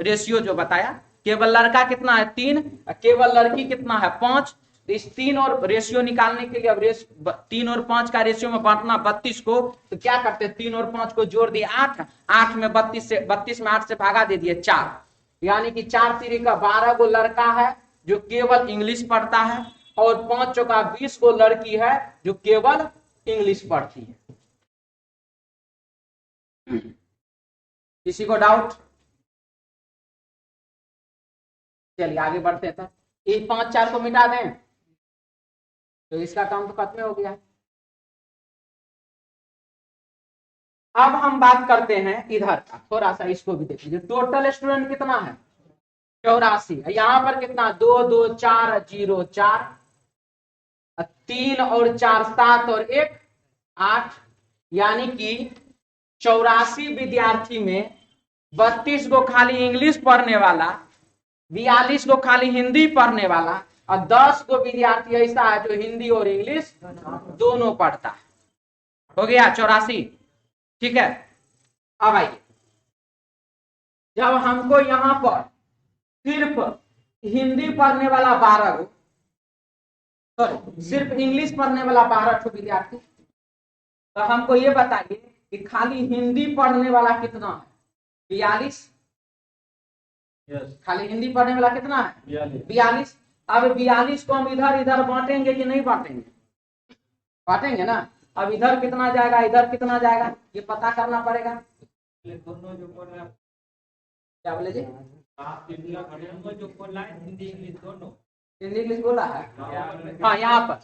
रेशियो जो बताया। केवल लड़का कितना है? 3। केवल लड़की कितना है? 5। तो इस 3 और रेशियो निकालने के लिए अब 3 और 5 का रेशियो में बांटना 32 को, तो क्या करते? 3 और 5 को जोड़ दिए 8। 8 में 32 में 8 से भागा दे दिए 4, यानी कि 4 3 का 12 गो लड़का है, जो केवल इंग्लिश पढ़ता है, और 5 चौका 20 गो लड़की है जो केवल इंग्लिश पढ़ती है। किसी को डाउट? चलिए आगे बढ़ते हैं। ये 5 4 को मिटा दें तो इसका काम तो खत्म हो गया। अब हम बात करते हैं इधर का, थोड़ा सा इसको भी देख लीजिए। टोटल स्टूडेंट कितना है? 84। यहाँ पर कितना? 2 2 4 0 4, 3 और 4 7 और 1 8, यानी कि 84 विद्यार्थी में 32 को खाली इंग्लिश पढ़ने वाला, 42 को खाली हिंदी पढ़ने वाला, और 10 को विद्यार्थी ऐसा है जो हिंदी और इंग्लिश दोनों पढ़ता है। हो गया 84। ठीक है। अब आइए, जब हमको यहां पर सिर्फ हिंदी पढ़ने वाला 12 को, सॉरी सिर्फ इंग्लिश पढ़ने वाला 12 ठो विद्यार्थी, तो हमको ये बताइए कि खाली हिंदी पढ़ने वाला कितना है? 42। खाली हिंदी पढ़ने वाला कितना है? 42। अब 42 को हम इधर इधर बांटेंगे कि नहीं बांटेंगे? बांटेंगे ना। अब इधर कितना जाएगा, इधर कितना जाएगा, ये पता करना पड़ेगा। दोनों जो बोल रहे हैं, क्या बोले जी? जो बोल रहा है हिंदी इंग्लिश दोनों। हिंदी इंग्लिश बोला है। हाँ, यहाँ पर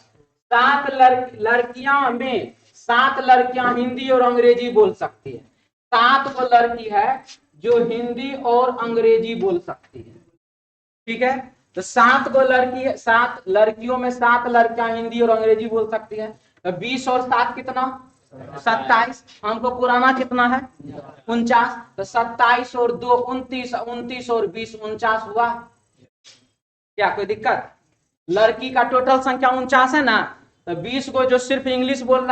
7 लड़कियां में 7 लड़कियां हिंदी और अंग्रेजी बोल सकती है। 7 वो लड़की है जो हिंदी और अंग्रेजी बोल सकती है। ठीक है, तो 7 को लड़की, 7 लड़कियों में 7 लड़कियां हिंदी और अंग्रेजी बोल सकती है। तो 20 और 7 कितना? 27। हमको पुराना कितना है? 49। तो 27 और 2 29, 29 और 20 49 हुआ। क्या कोई दिक्कत? लड़की का टोटल संख्या 49 है ना। तो 20 को जो सिर्फ इंग्लिश बोल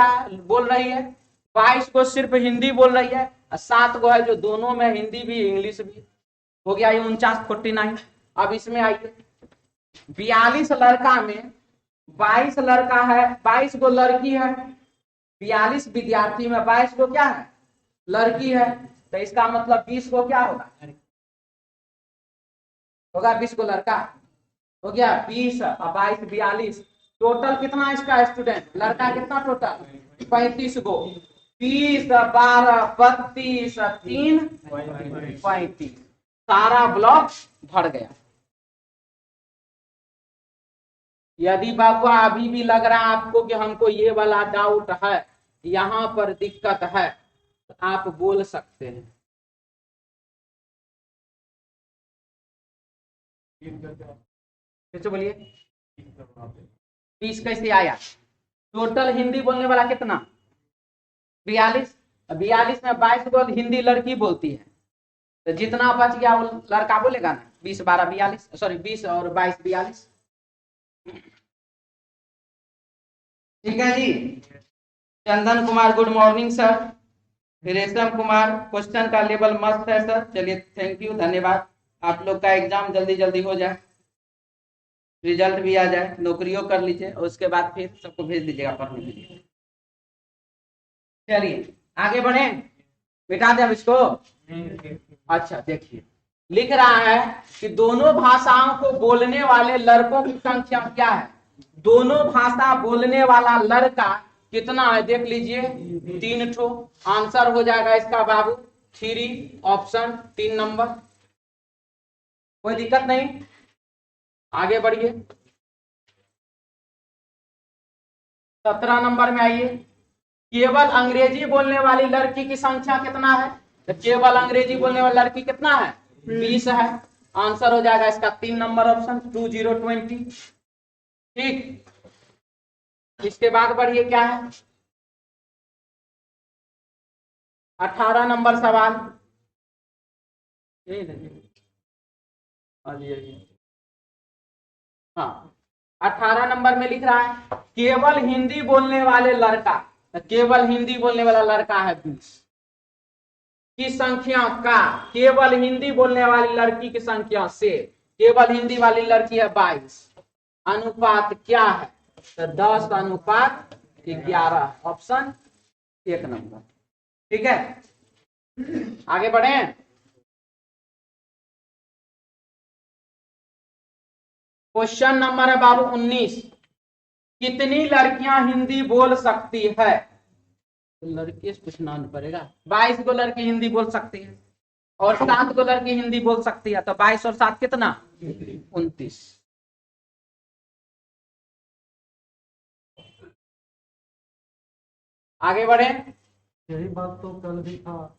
रही है, 22 को सिर्फ हिंदी बोल रही है, और 7 को है जो दोनों में हिंदी भी इंग्लिश भी। हो गया ये 49 49। अब इसमें आइए, 42 लड़का में 22 लड़का है, 22 को लड़की है। 42 विद्यार्थी में 22 को क्या है? लड़की है। तो इसका मतलब 20 को क्या होगा? 20 को लड़का हो गया। 20 और 22 42, टोटल कितना इसका स्टूडेंट? लड़का कितना टोटल? 35 को। 20 12 32 3 35, सारा ब्लॉक भर गया। यदि बाबा अभी भी लग रहा है आपको कि हमको ये वाला डाउट है, यहाँ पर दिक्कत है, तो आप बोल सकते हैं। फिर से बोलिए। 20 कैसे आया? टोटल हिंदी बोलने वाला कितना? 42। 42 में 22 को हिंदी लड़की बोलती है, तो जितना बच गया वो लड़का बोलेगा ना। 20 12 42, सॉरी 20 और 22 42। ठीक है जी। Chandan Kumar good morning sir. रेशम कुमार क्वेश्चन का लेवल मस्त है सर। चलिए थैंक यू, धन्यवाद। आप लोग का एग्जाम जल्दी जल्दी हो जाए, रिजल्ट भी आ जाए, नौकरियों कर लीजिए, और उसके बाद फिर सबको भेज दीजिएगा पढ़ने के लिए। चलिए आगे बढ़े, मिटा दे अब इसको। अच्छा देखिए, लिख रहा है कि दोनों भाषाओं को बोलने वाले लड़कों की संख्या क्या है? दोनों भाषा बोलने वाला लड़का कितना है? देख लीजिए, 3 ठो। आंसर हो जाएगा इसका बाबू 3, ऑप्शन 3 नंबर। कोई दिक्कत नहीं, आगे बढ़िए। 17 नंबर में आइए, केवल अंग्रेजी बोलने वाली लड़की की संख्या कितना है? तो केवल अंग्रेजी बोलने वाली लड़की कितना है? 20 है। आंसर हो जाएगा इसका 3 नंबर, ऑप्शन 2020। ठीक, इसके बाद बढ़िए, क्या है? 18 नंबर सवाल। हाँ, 18 नंबर में लिख रहा है केवल हिंदी बोलने वाले लड़का, केवल हिंदी बोलने वाला लड़का है 20 की संख्या का, केवल हिंदी बोलने वाली लड़की की संख्या से केवल हिंदी वाली लड़की है 22। अनुपात क्या है? तो 10:11, ऑप्शन 1 नंबर। ठीक है, आगे बढ़े। क्वेश्चन नंबर है बाबू 19, कितनी लड़कियां हिंदी बोल सकती है? तो लड़की से पूछना पड़ेगा। 22 को लड़की हिंदी बोल सकती है और 7 को लड़की हिंदी बोल सकती है, तो 22 और 7 कितना? 29। आगे बढ़े। यही बात तो कल भी था।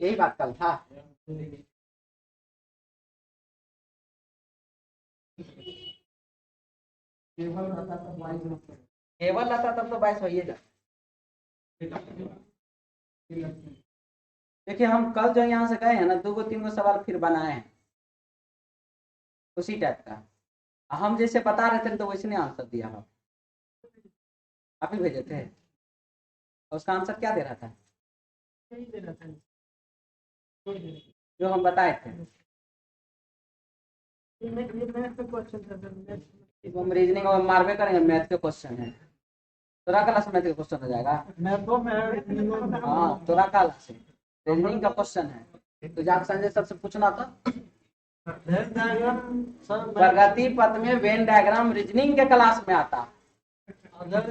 यही बात कल था। केवल रहता तब तो 22 होइए जा। देखिए हम कल जो यहाँ से गए हैं ना, 2-3 सवाल फिर बनाए हैं उसी टाइप का। हम जैसे बता रहे थे तो वैसे नहीं आंसर दिया। आप ही भेजे थे। उसका आंसर क्या दे रहा था? जो हम बताए थे। हम रीजनिंग और मारवे करेंगे, मैथ के क्वेश्चन है। तोरा क्लास में मैथ के क्वेश्चन हो जाएगा। हाँ तोरा क्लास से रीजनिंग का क्वेश्चन है, तो जाकर संजय सर से पूछना था। प्रगति पथ में वेन डायग्राम रीजनिंग के क्लास में आता। अदर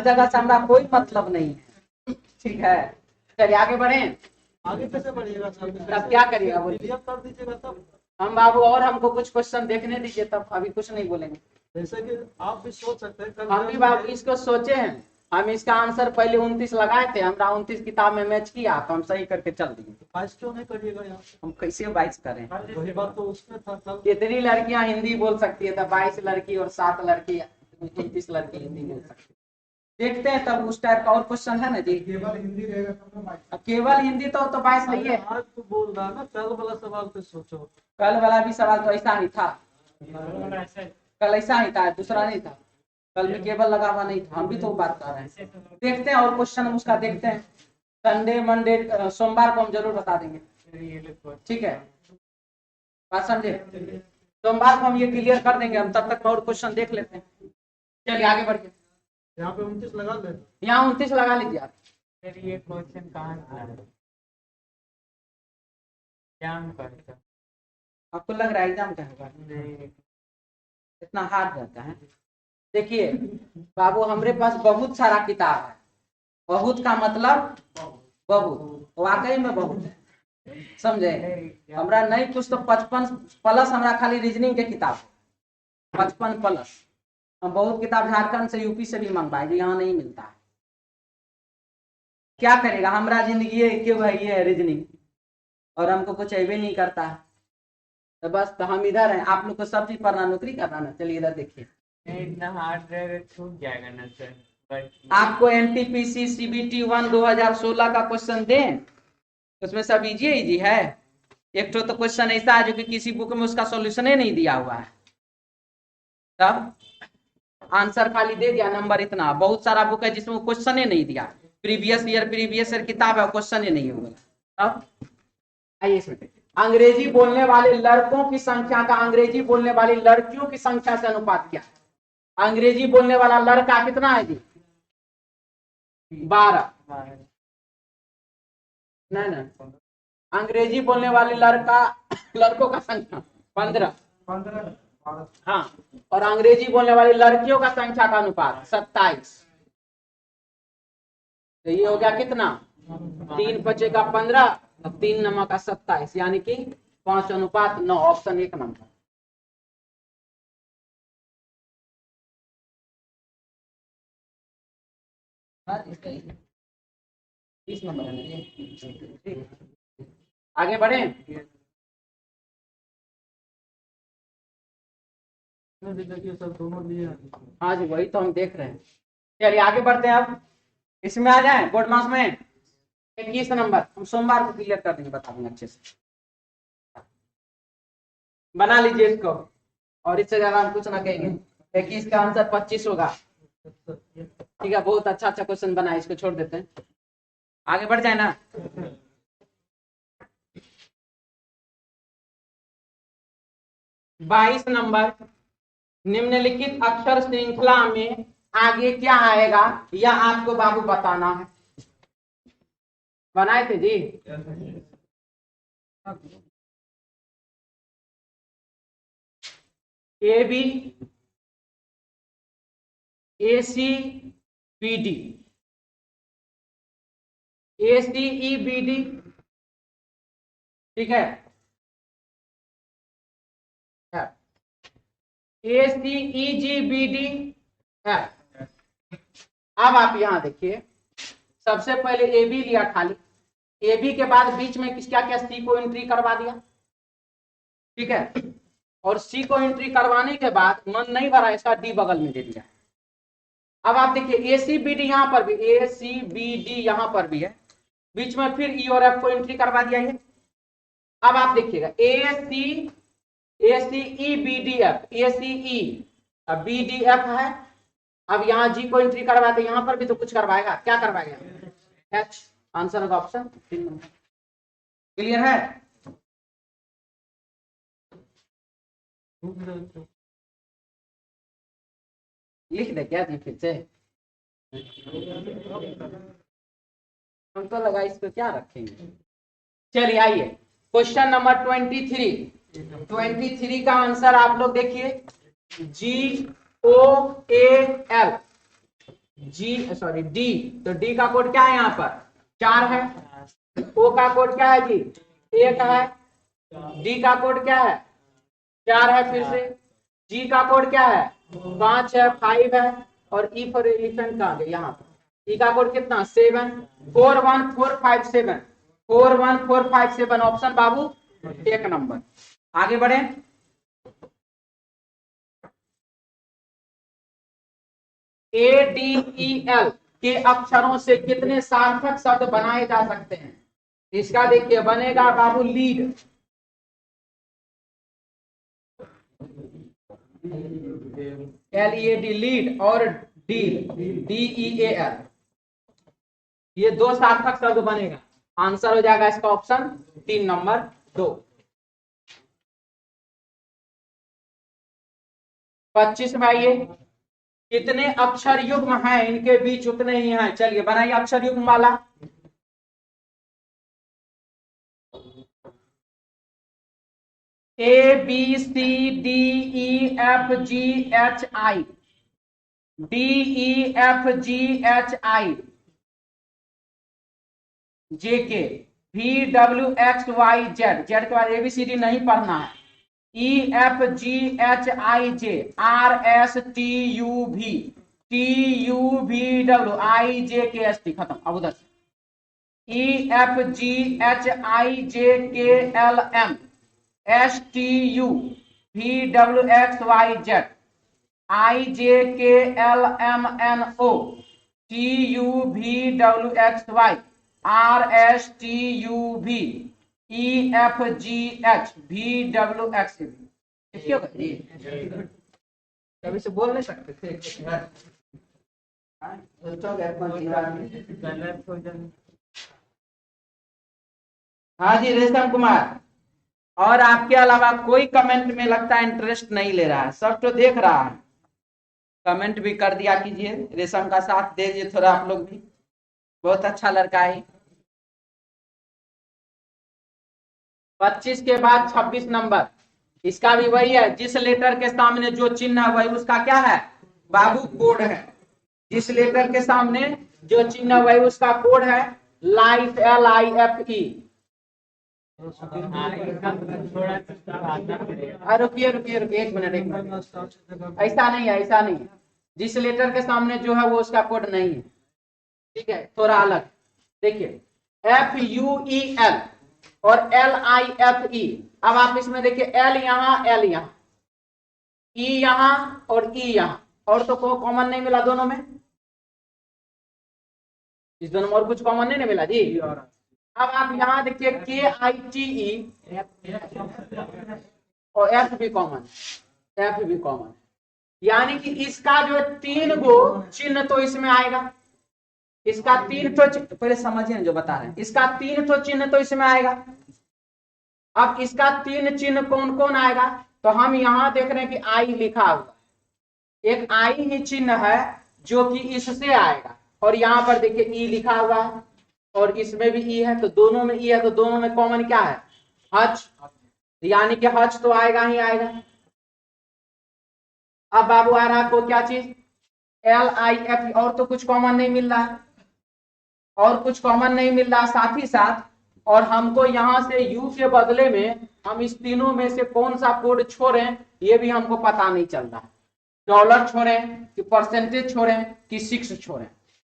जगह से हमारा कोई मतलब नहीं है। ठीक है, चलिए आगे बढ़े। आगे कैसे बढ़िएगा सर? तब क्या करिएगा बोलिए? कर दीजिएगा तब। हम बाबू और हमको कुछ क्वेश्चन देखने दीजिए, तब अभी कुछ नहीं बोलेंगे। जैसे कि आप भी सोच सकते हैं। हम भी बाबू इसको सोचे हैं। हम इसका आंसर पहले 29 लगाए थे, हमरा 29 किताब में मैच किया तो हम सही करके चल दिए। 22 क्यों नहीं करिएगा यहाँ? हम कैसे 22 करें? वही बात तो उसमें था कल। कितनी लड़कियां हिंदी बोल सकती है? तो 22 लड़की और 7 लड़की, 29 लड़की हिंदी बोल सकती है। देखते हैं तब उस टाइप का और क्वेश्चन है ना जी। केवल हिंदी रहेगा तो केवल हिंदी तो 22 नहीं है। आज तो बोल रहा ना, कल वाला सवाल पे सोचो। कल वाला भी सवाल तो ऐसा ही था। कल ऐसा ही था, दूसरा नहीं था। कल में केवल लगा हुआ नहीं था, हम भी तो बात कर रहे हैं। देखते हैं और क्वेश्चन उसका देखते हैं। संडे मंडे सोमवार को हम जरूर बता देंगे। ठीक है, बात समझे? सोमवार को हम ये क्लियर कर देंगे हम, तब तक और क्वेश्चन देख लेते हैं। चलिए आगे बढ़िए। यहाँ पे 29 लगा ले। यहाँ 29 लगा लीजिए आप। फिर ये क्वेश्चन कहाँ था? एग्जाम का था। आपको लग रहा है एग्जाम का होगा? नहीं, इतना हार्ड रहता है। देखिए बाबू हमरे पास बहुत सारा किताब है। बहुत का मतलब बहुत, वाकई में बहुत है, समझे? हमरा नहीं कुछ तो 55 प्लस हमरा खाली रीजनिंग के किताब है, 55 प्लस। हम बहुत किताब झारखंड से यूपी से भी मंगवाए जो यहाँ नहीं मिलता है। क्या करेगा, हमारा जिंदगी क्यों है ये रीजनिंग, और हमको कुछ अबे नहीं करता है। तो बस तो हम इधर हैं, आप लोग को सब चीज पढ़ना, नौकरी करना ना। चलिए इधर देखिए। इतना हार्ड रहेगा छूट जाएगा ना सर। आपको एनटीपीसी सीबीटी 1 2016 का क्वेश्चन दें, उसमें सब इजी इजी है। एक तो क्वेश्चन ऐसा है जो कि किसी बुक में उसका सॉल्यूशन ही नहीं दिया हुआ है, तब आंसर खाली दे दिया, नंबर इतना। बहुत सारा बुक है जिसमें क्वेश्चन ही नहीं दिया, प्रीवियस ईयर किताब है, क्वेश्चन ही नहीं होगा। अब आइए इसमें अंग्रेजी बोलने वाले लड़कों की संख्या का अंग्रेजी बोलने वाली लड़कियों की संख्या से अनुपात क्या है? अंग्रेजी बोलने वाला लड़का कितना है जी? 12। नहीं, अंग्रेजी बोलने वाले लड़कों का संख्या 15। हाँ, और अंग्रेजी बोलने वाली लड़कियों का संख्या का अनुपात 27। तो ये हो गया कितना? 3 बचेगा 15, 3 नंबर का 27, यानी कि 5:9। Option 1 number. इस नंबर है। आगे बढ़े। देखिए सर दोनों लिए। हाँ जी, वही तो हम देख रहे हैं। चलिए आगे बढ़ते हैं। अब इसमें आ जाए बोर्ड मास में 21 नंबर हम सोमवार को क्लियर कर देंगे, बता देंगे अच्छे से। बना लीजिए इसको, और इससे ज्यादा हम कुछ ना कहेंगे। 21 का आंसर 25 होगा। ठीक है, बहुत अच्छा क्वेश्चन बना है, इसको छोड़ देते हैं, आगे बढ़ जाए ना। 22 नंबर, निम्नलिखित अक्षर श्रृंखला में आगे क्या आएगा यह आपको बाबू बताना है। बनाए थे जी? A B, A C B D, A C E B D, ठीक है, A C E G B D F. अब आप यहां देखिए, सबसे पहले ए बी लिया खाली, ए बी के बाद बीच में क्या क्या सी को एंट्री करवा दिया, ठीक है, और सी को एंट्री करवाने के बाद मन नहीं भरा, इसका डी बगल में दे दिया। अब आप देखिए ए सी बी डी यहां पर भी, ए सी बी डी यहां पर भी है, बीच में फिर ई और एफ को एंट्री करवा दिया है। अब आप देखिएगा ए C E B D F, ए सी ई अब बी डी एफ है। अब यहाँ जी को एंट्री करवाते, यहाँ पर भी तो कुछ करवाएगा, क्या करवाएगा, एच। आंसर होगा ऑप्शन 3 नंबर। क्लियर है? लिख दे क्या जी फिर से, हमको लगा इसको क्या रखेंगे। चलिए आइए क्वेश्चन नंबर 23 का आंसर आप लोग देखिए, G O A L, G sorry D, तो डी का कोड क्या है, यहाँ पर 4 है, ओ का कोड क्या है जी 1 है, डी का कोड क्या है 4 है, फिर से जी का कोड क्या है 5 है, 5 है, और ई फॉर एलिफेंट कहाँ गया, यहाँ पर ई का कोड कितना 7, 4 1 4 5 7, 4 1 4 5 7, ऑप्शन बाबू 1 नंबर। आगे बढ़े, ए डी ई एल के अक्षरों से कितने सार्थक शब्द बनाए जा सकते हैं, इसका देखिए बनेगा बाबू lead, L E A D lead, और deal D E A L, ये 2 सार्थक शब्द बनेगा। आंसर हो जाएगा इसका ऑप्शन 3 नंबर 2। 25 में आइए, कितने अक्षर युग्म हैं, इनके बीच उतने ही हैं। चलिए बनाइए अक्षर युग्म वाला, A B C D E F G H I, D E F G H I, J K, V W X Y Z, Z के बाद एबीसीडी नहीं पढ़ना है, E F G H I J, R S T U V, T U V W I J K S T, खत्म। अब उधर ई F G H I J K L M, S T U V W X Y Z, I J K L M N O, T U V W X Y, R S T U V, E F G H V W X V, कभी से बोल नहीं सकते थे, गलत हो जाए। हाँ जी रेशम कुमार, और आपके अलावा कोई कमेंट में लगता है इंटरेस्ट नहीं ले रहा है, सब तो देख रहा है, कमेंट भी कर दिया कीजिए, रेशम का साथ दे दीजिए थोड़ा आप लोग भी, बहुत अच्छा लड़का है। 25 के बाद 26 नंबर, इसका भी वही है, जिस लेटर के सामने जो चिन्ह है वही उसका क्या है बाबू कोड है, जिस लेटर के सामने जो चिन्ह है वही उसका कोड है, लाइफ LIFE। रुकिए रुकिए रुकिए 1 मिनट 1 मिनट, ऐसा नहीं है, ऐसा नहीं है, जिस लेटर के सामने जो है वो उसका कोड नहीं है, ठीक है, थोड़ा अलग। देखिए FUEL और LIFE, अब आप इसमें देखिए L यहाँ L यहाँ, E यहाँ और E यहाँ, और तो कोई कॉमन नहीं मिला दोनों में, इस दोनों में और कुछ कॉमन नहीं मिला जी। अब आप यहाँ देखिए KITE और F भी कॉमन, F भी कॉमन, यानी कि इसका जो 3 गो चिन्ह तो इसमें आएगा, इसका 3 तो पहले समझिए जो बता रहे हैं, इसका 3 तो चिन्ह तो इसमें आएगा। अब इसका 3 चिन्ह कौन कौन आएगा, तो हम यहाँ देख रहे हैं कि आई लिखा हुआ, एक आई ही चिन्ह है जो कि इससे आएगा, और यहाँ पर देखिए ई लिखा हुआ है और इसमें भी ई है, तो दोनों में ई है, तो दोनों में कॉमन क्या है हज, यानी कि हज तो आएगा ही आएगा। अब बाबू आ रहा आपको क्या चीज, LIF, और तो कुछ कॉमन नहीं मिल रहा है, और कुछ कॉमन नहीं मिल रहा साथ ही साथ। और हमको यहाँ से U के बदले में हम इस तीनों में से कौन सा कोड छोड़ें ये भी हमको पता नहीं चल रहा है। डॉलर छोड़ें कि परसेंटेज छोड़ें कि 6 छोड़ें।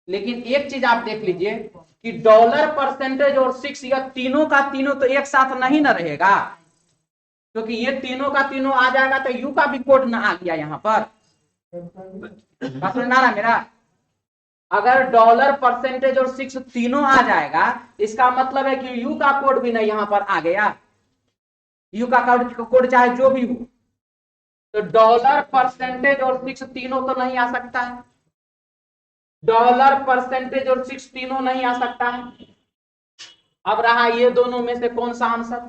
लेकिन एक चीज आप देख लीजिए कि डॉलर, परसेंटेज और 6 यह तीनों का तीनों तो एक साथ नहीं न रहेगा, क्योंकि ये तीनों का तीनों आ जाएगा तो U का भी कोड ना आ गया यहाँ पर। बात समझ में आ रहा मेरा? अगर डॉलर, परसेंटेज और 6 तीनों आ जाएगा इसका मतलब है कि U का कोड भी नहीं यहाँ पर आ गया। U का कोड चाहे जो भी हो, तो डॉलर, परसेंटेज और 6 तीनों तो नहीं आ सकता है। डॉलर, परसेंटेज और 6 तीनों नहीं आ सकता है। अब रहा ये दोनों में से कौन सा आंसर,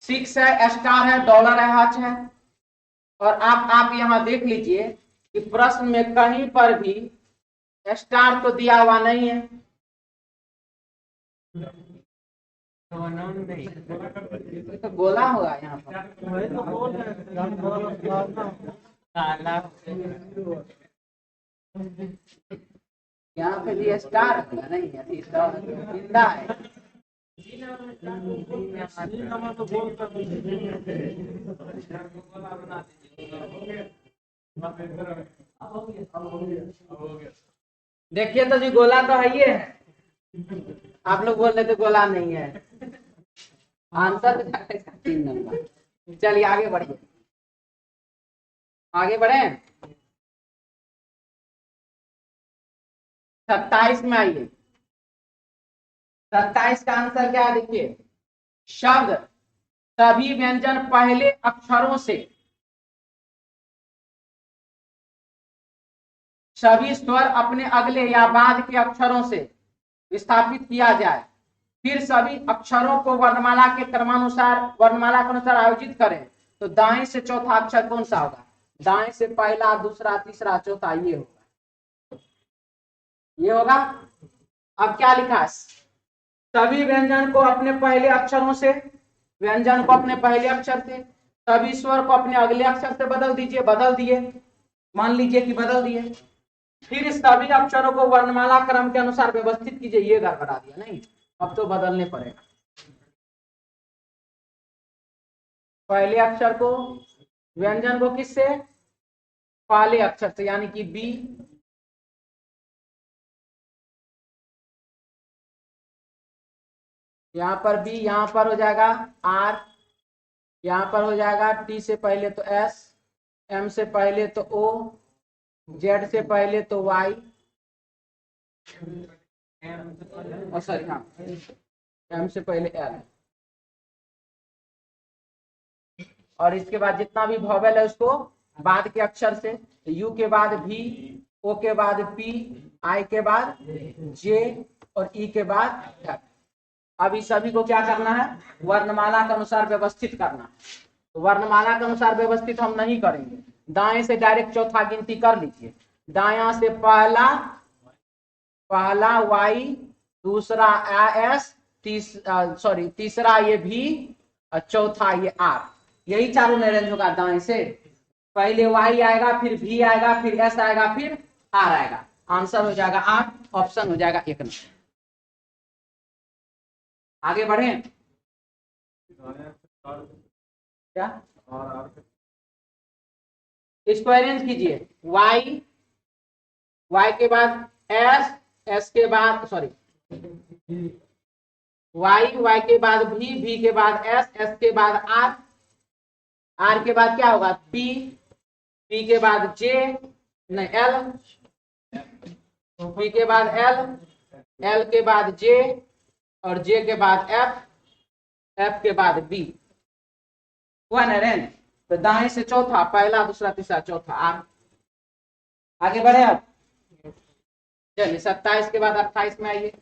6 है, स्टार है, डॉलर है, हज है। और आप यहां देख लीजिए कि प्रश्न में कहीं पर भी स्टार तो दिया हुआ नहीं है। तो गोला होगा यहाँ पर, काला यहाँ पे भी स्टार होगा नहीं है, जिंदा है। देखिए तो जी गोला तो है ये है, आप लोग बोल रहे थे गोला नहीं है। आंसर तो 3 नंबर। चलिए आगे बढ़िए, आगे बढ़े। 27 में आइए। 27 का आंसर क्या है देखिए, शब्द सभी व्यंजन पहले अक्षरों से, सभी स्वर अपने अगले या बाद के अक्षरों से विस्थापित किया जाए, फिर सभी अक्षरों को वर्णमाला के वर्णमाला के अनुसार आयोजित करें, तो दाएं से चौथा अक्षर कौन सा होगा? दाएं से पहला, दूसरा, तीसरा, चौथा, ये होगा, ये होगा। अब क्या लिखा है, सभी व्यंजन को अपने पहले अक्षरों से, व्यंजन को अपने पहले अक्षर से, सभी स्वर को अपने अगले अक्षर से बदल दीजिए, बदल दिए, मान लीजिए कि बदल दिए। फिर इस सभी अक्षरों को वर्णमाला क्रम के अनुसार व्यवस्थित कीजिए, ये गड़बड़ा दिया, नहीं अब तो बदलने पड़ेगा। पहले अक्षर को, व्यंजन को किससे? पहले अक्षर से, यानी कि बी, यहां पर बी, यहां पर हो जाएगा आर, यहां पर हो जाएगा टी से पहले तो एस, एम से पहले तो ओ, जेड से पहले तो वाई, सॉरी हाँ, एम से पहले एल, और इसके बाद जितना भी वॉवेल है उसको बाद के अक्षर से, यू के बाद भी, ओ के बाद पी, आई के बाद जे और ई के बाद एफ। अब इस सभी को क्या करना है? वर्णमाला के अनुसार व्यवस्थित करना है। तो वर्णमाला के अनुसार व्यवस्थित हम नहीं करेंगे, दाएं से डायरेक्ट चौथा गिनती कर लीजिए। दाया से पहला वाई, दूसरा एस, तीसरा ये भी, और चौथा ये आर। यही चारों में अरेंज होगा। दाएं से पहले वाई आएगा, फिर भी आएगा, फिर एस आएगा, फिर आर आएगा। आंसर हो जाएगा 8, ऑप्शन हो जाएगा 1 नंबर। आगे बढ़े क्या, इसको अरेंज कीजिए। वाई, वाई के बाद एस, एस के बाद वाई, वाई के बाद भी के बाद एस, एस के बाद आर, आर के बाद क्या होगा? पी, पी के बाद जे, नहीं एल, पी के बाद एल, एल के बाद जे, और जे के बाद एफ, एफ के बाद बी। हुआ ना रेंज? तो दाएं से चौथा, पहला, दूसरा, तीसरा, चौथा, आर। आगे बढ़े अब, चलिए 27 के बाद 28 में आइए।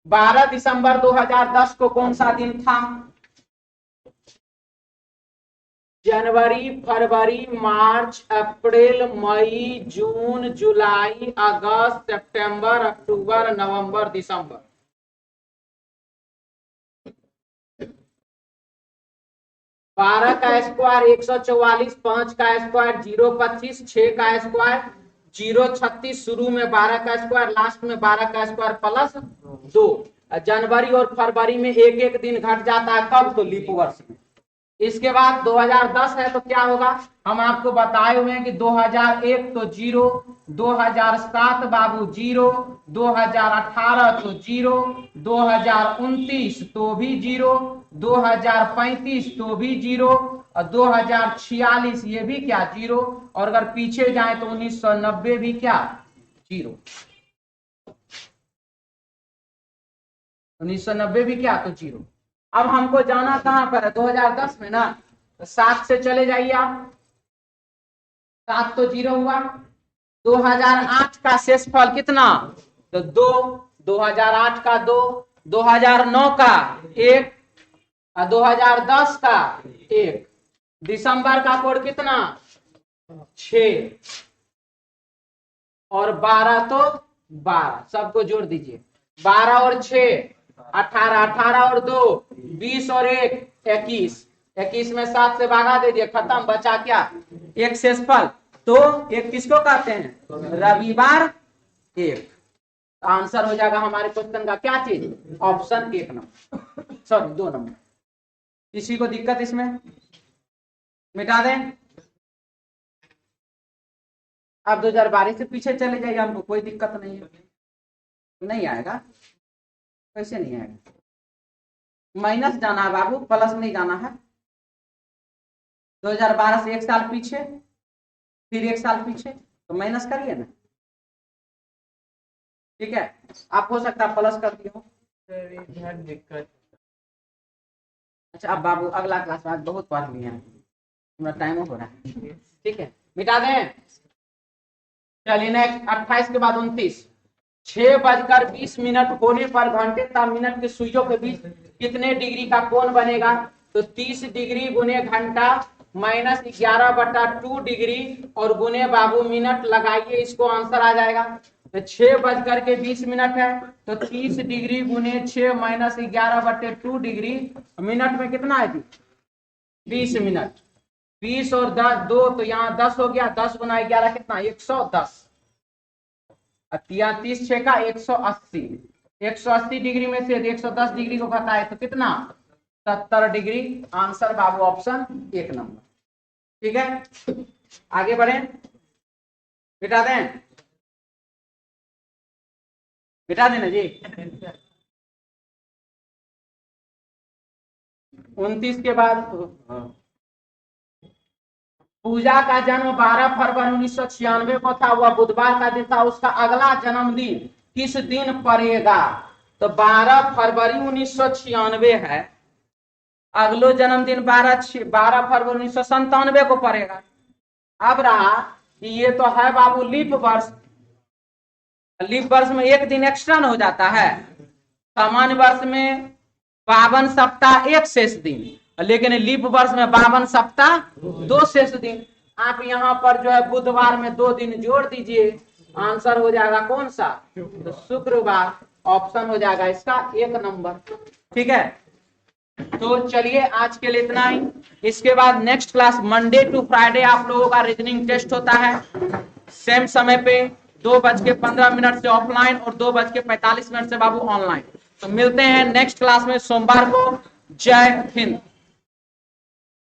12 दिसंबर 2010 को कौन सा दिन था? जनवरी, फरवरी, मार्च, अप्रैल, मई, जून, जुलाई, अगस्त, सितंबर, अक्टूबर, नवंबर, दिसंबर। 12 का स्क्वायर 144, 5 का स्क्वायर 025, 6 का स्क्वायर 036, शुरू में 12 का स्क्वायर, लास्ट में 12 का स्क्वायर प्लस 2। जनवरी और फरवरी में एक एक दिन घट जाता है, कब? तो लीप वर्ष में। इसके बाद 2010 है तो क्या होगा, हम आपको बताए हुए हैं कि 2001 तो 0, 2007 बाबू 0, 2018 तो 0, 2029 तो भी 0, 2035 तो भी 0 और 2046 ये भी क्या 0, और अगर पीछे जाए तो 1990 भी क्या 0, 1990 भी क्या तो 0। अब हमको जाना कहां पर है, 2010 में ना, तो 7 से चले जाइए आप, 7 तो 0 हुआ। 2008 का शेषफल कितना, तो 2, 2008 का 2, 2009 का 1 और 2010 का 1। दिसंबर का कोड कितना 6 और 12 तो 12, सबको जोड़ दीजिए, 12 और 6 18, 18 और 2 20 और 1 21, 21 में 7 से भागा दे दिए, खत्म, बचा क्या एक शेषफल। तो एक किसको कहते हैं, रविवार 1। आंसर हो जाएगा हमारे क्वेश्चन का क्या चीज, ऑप्शन 1 नंबर, सॉरी 2 नंबर। किसी को दिक्कत इसमें, मिटा दें। आप 2012 से पीछे चले जाइए, हमको कोई दिक्कत नहीं है, नहीं आएगा, कैसे नहीं आएगा, माइनस जाना है बाबू, प्लस नहीं जाना है। 2012 से एक साल पीछे, फिर एक साल पीछे, तो माइनस करिए ना, ठीक है। आप हो सकता है प्लस कर दिए हो। दिक्कत। अच्छा अब बाबू अगला क्लास में, आज बहुत पढ़ लिए हैं, हमारा टाइम हो रहा है, ठीक है, मिटा दें। चलिए नेक्स्ट 28 के बाद 29, 6:20 होने पर घंटे तथा मिनट के सुइयों के बीच कितने डिग्री का कोण बनेगा, तो 30 डिग्री गुने घंटा माइनस 11/2 डिग्री और गुने बाबू मिनट लगाइए, इसको आंसर आ जाएगा। तो 6:20 है तो 30 डिग्री गुने 6 माइनस 11/2 डिग्री, मिनट में कितना है 20 मिनट, 20 और 10 2 तो यहाँ 10 हो गया, 10 गुना 11 कितना 110, 30 6 का 180, 180 डिग्री में से 110 डिग्री को घटाए तो कितना 70 डिग्री, आंसर बाबू ऑप्शन 1 नंबर, ठीक है। आगे बढ़े, बिठा दें, बिठा देना जी। 29 के बाद पूजा का जन्म 12 फरवरी 1996 को था, वह बुधवार का दिन था, उसका अगला जन्मदिन किस दिन पड़ेगा, तो 12 फरवरी 1996 है, अगलो जन्मदिन 12 फरवरी 1997 को पड़ेगा। अब रहा कि ये तो है बाबू लीप वर्ष, लीप वर्ष में एक दिन एक्स्ट्रा हो जाता है, सामान्य वर्ष में 52 सप्ताह 1 शेष दिन, लेकिन लीप वर्ष में 52 सप्ताह 2 शेष दिन। आप यहाँ पर जो है बुधवार में 2 दिन जोड़ दीजिए, आंसर हो जाएगा कौन सा, तो शुक्रवार, ऑप्शन हो जाएगा इसका 1 नंबर, ठीक है। तो चलिए आज के लिए इतना ही, इसके बाद next class Monday to Friday आप लोगों का रीजनिंग टेस्ट होता है, सेम समय पे 2:15 से ऑफलाइन और 2:45 से बाबू ऑनलाइन। तो मिलते हैं नेक्स्ट क्लास में सोमवार को। जय हिंद।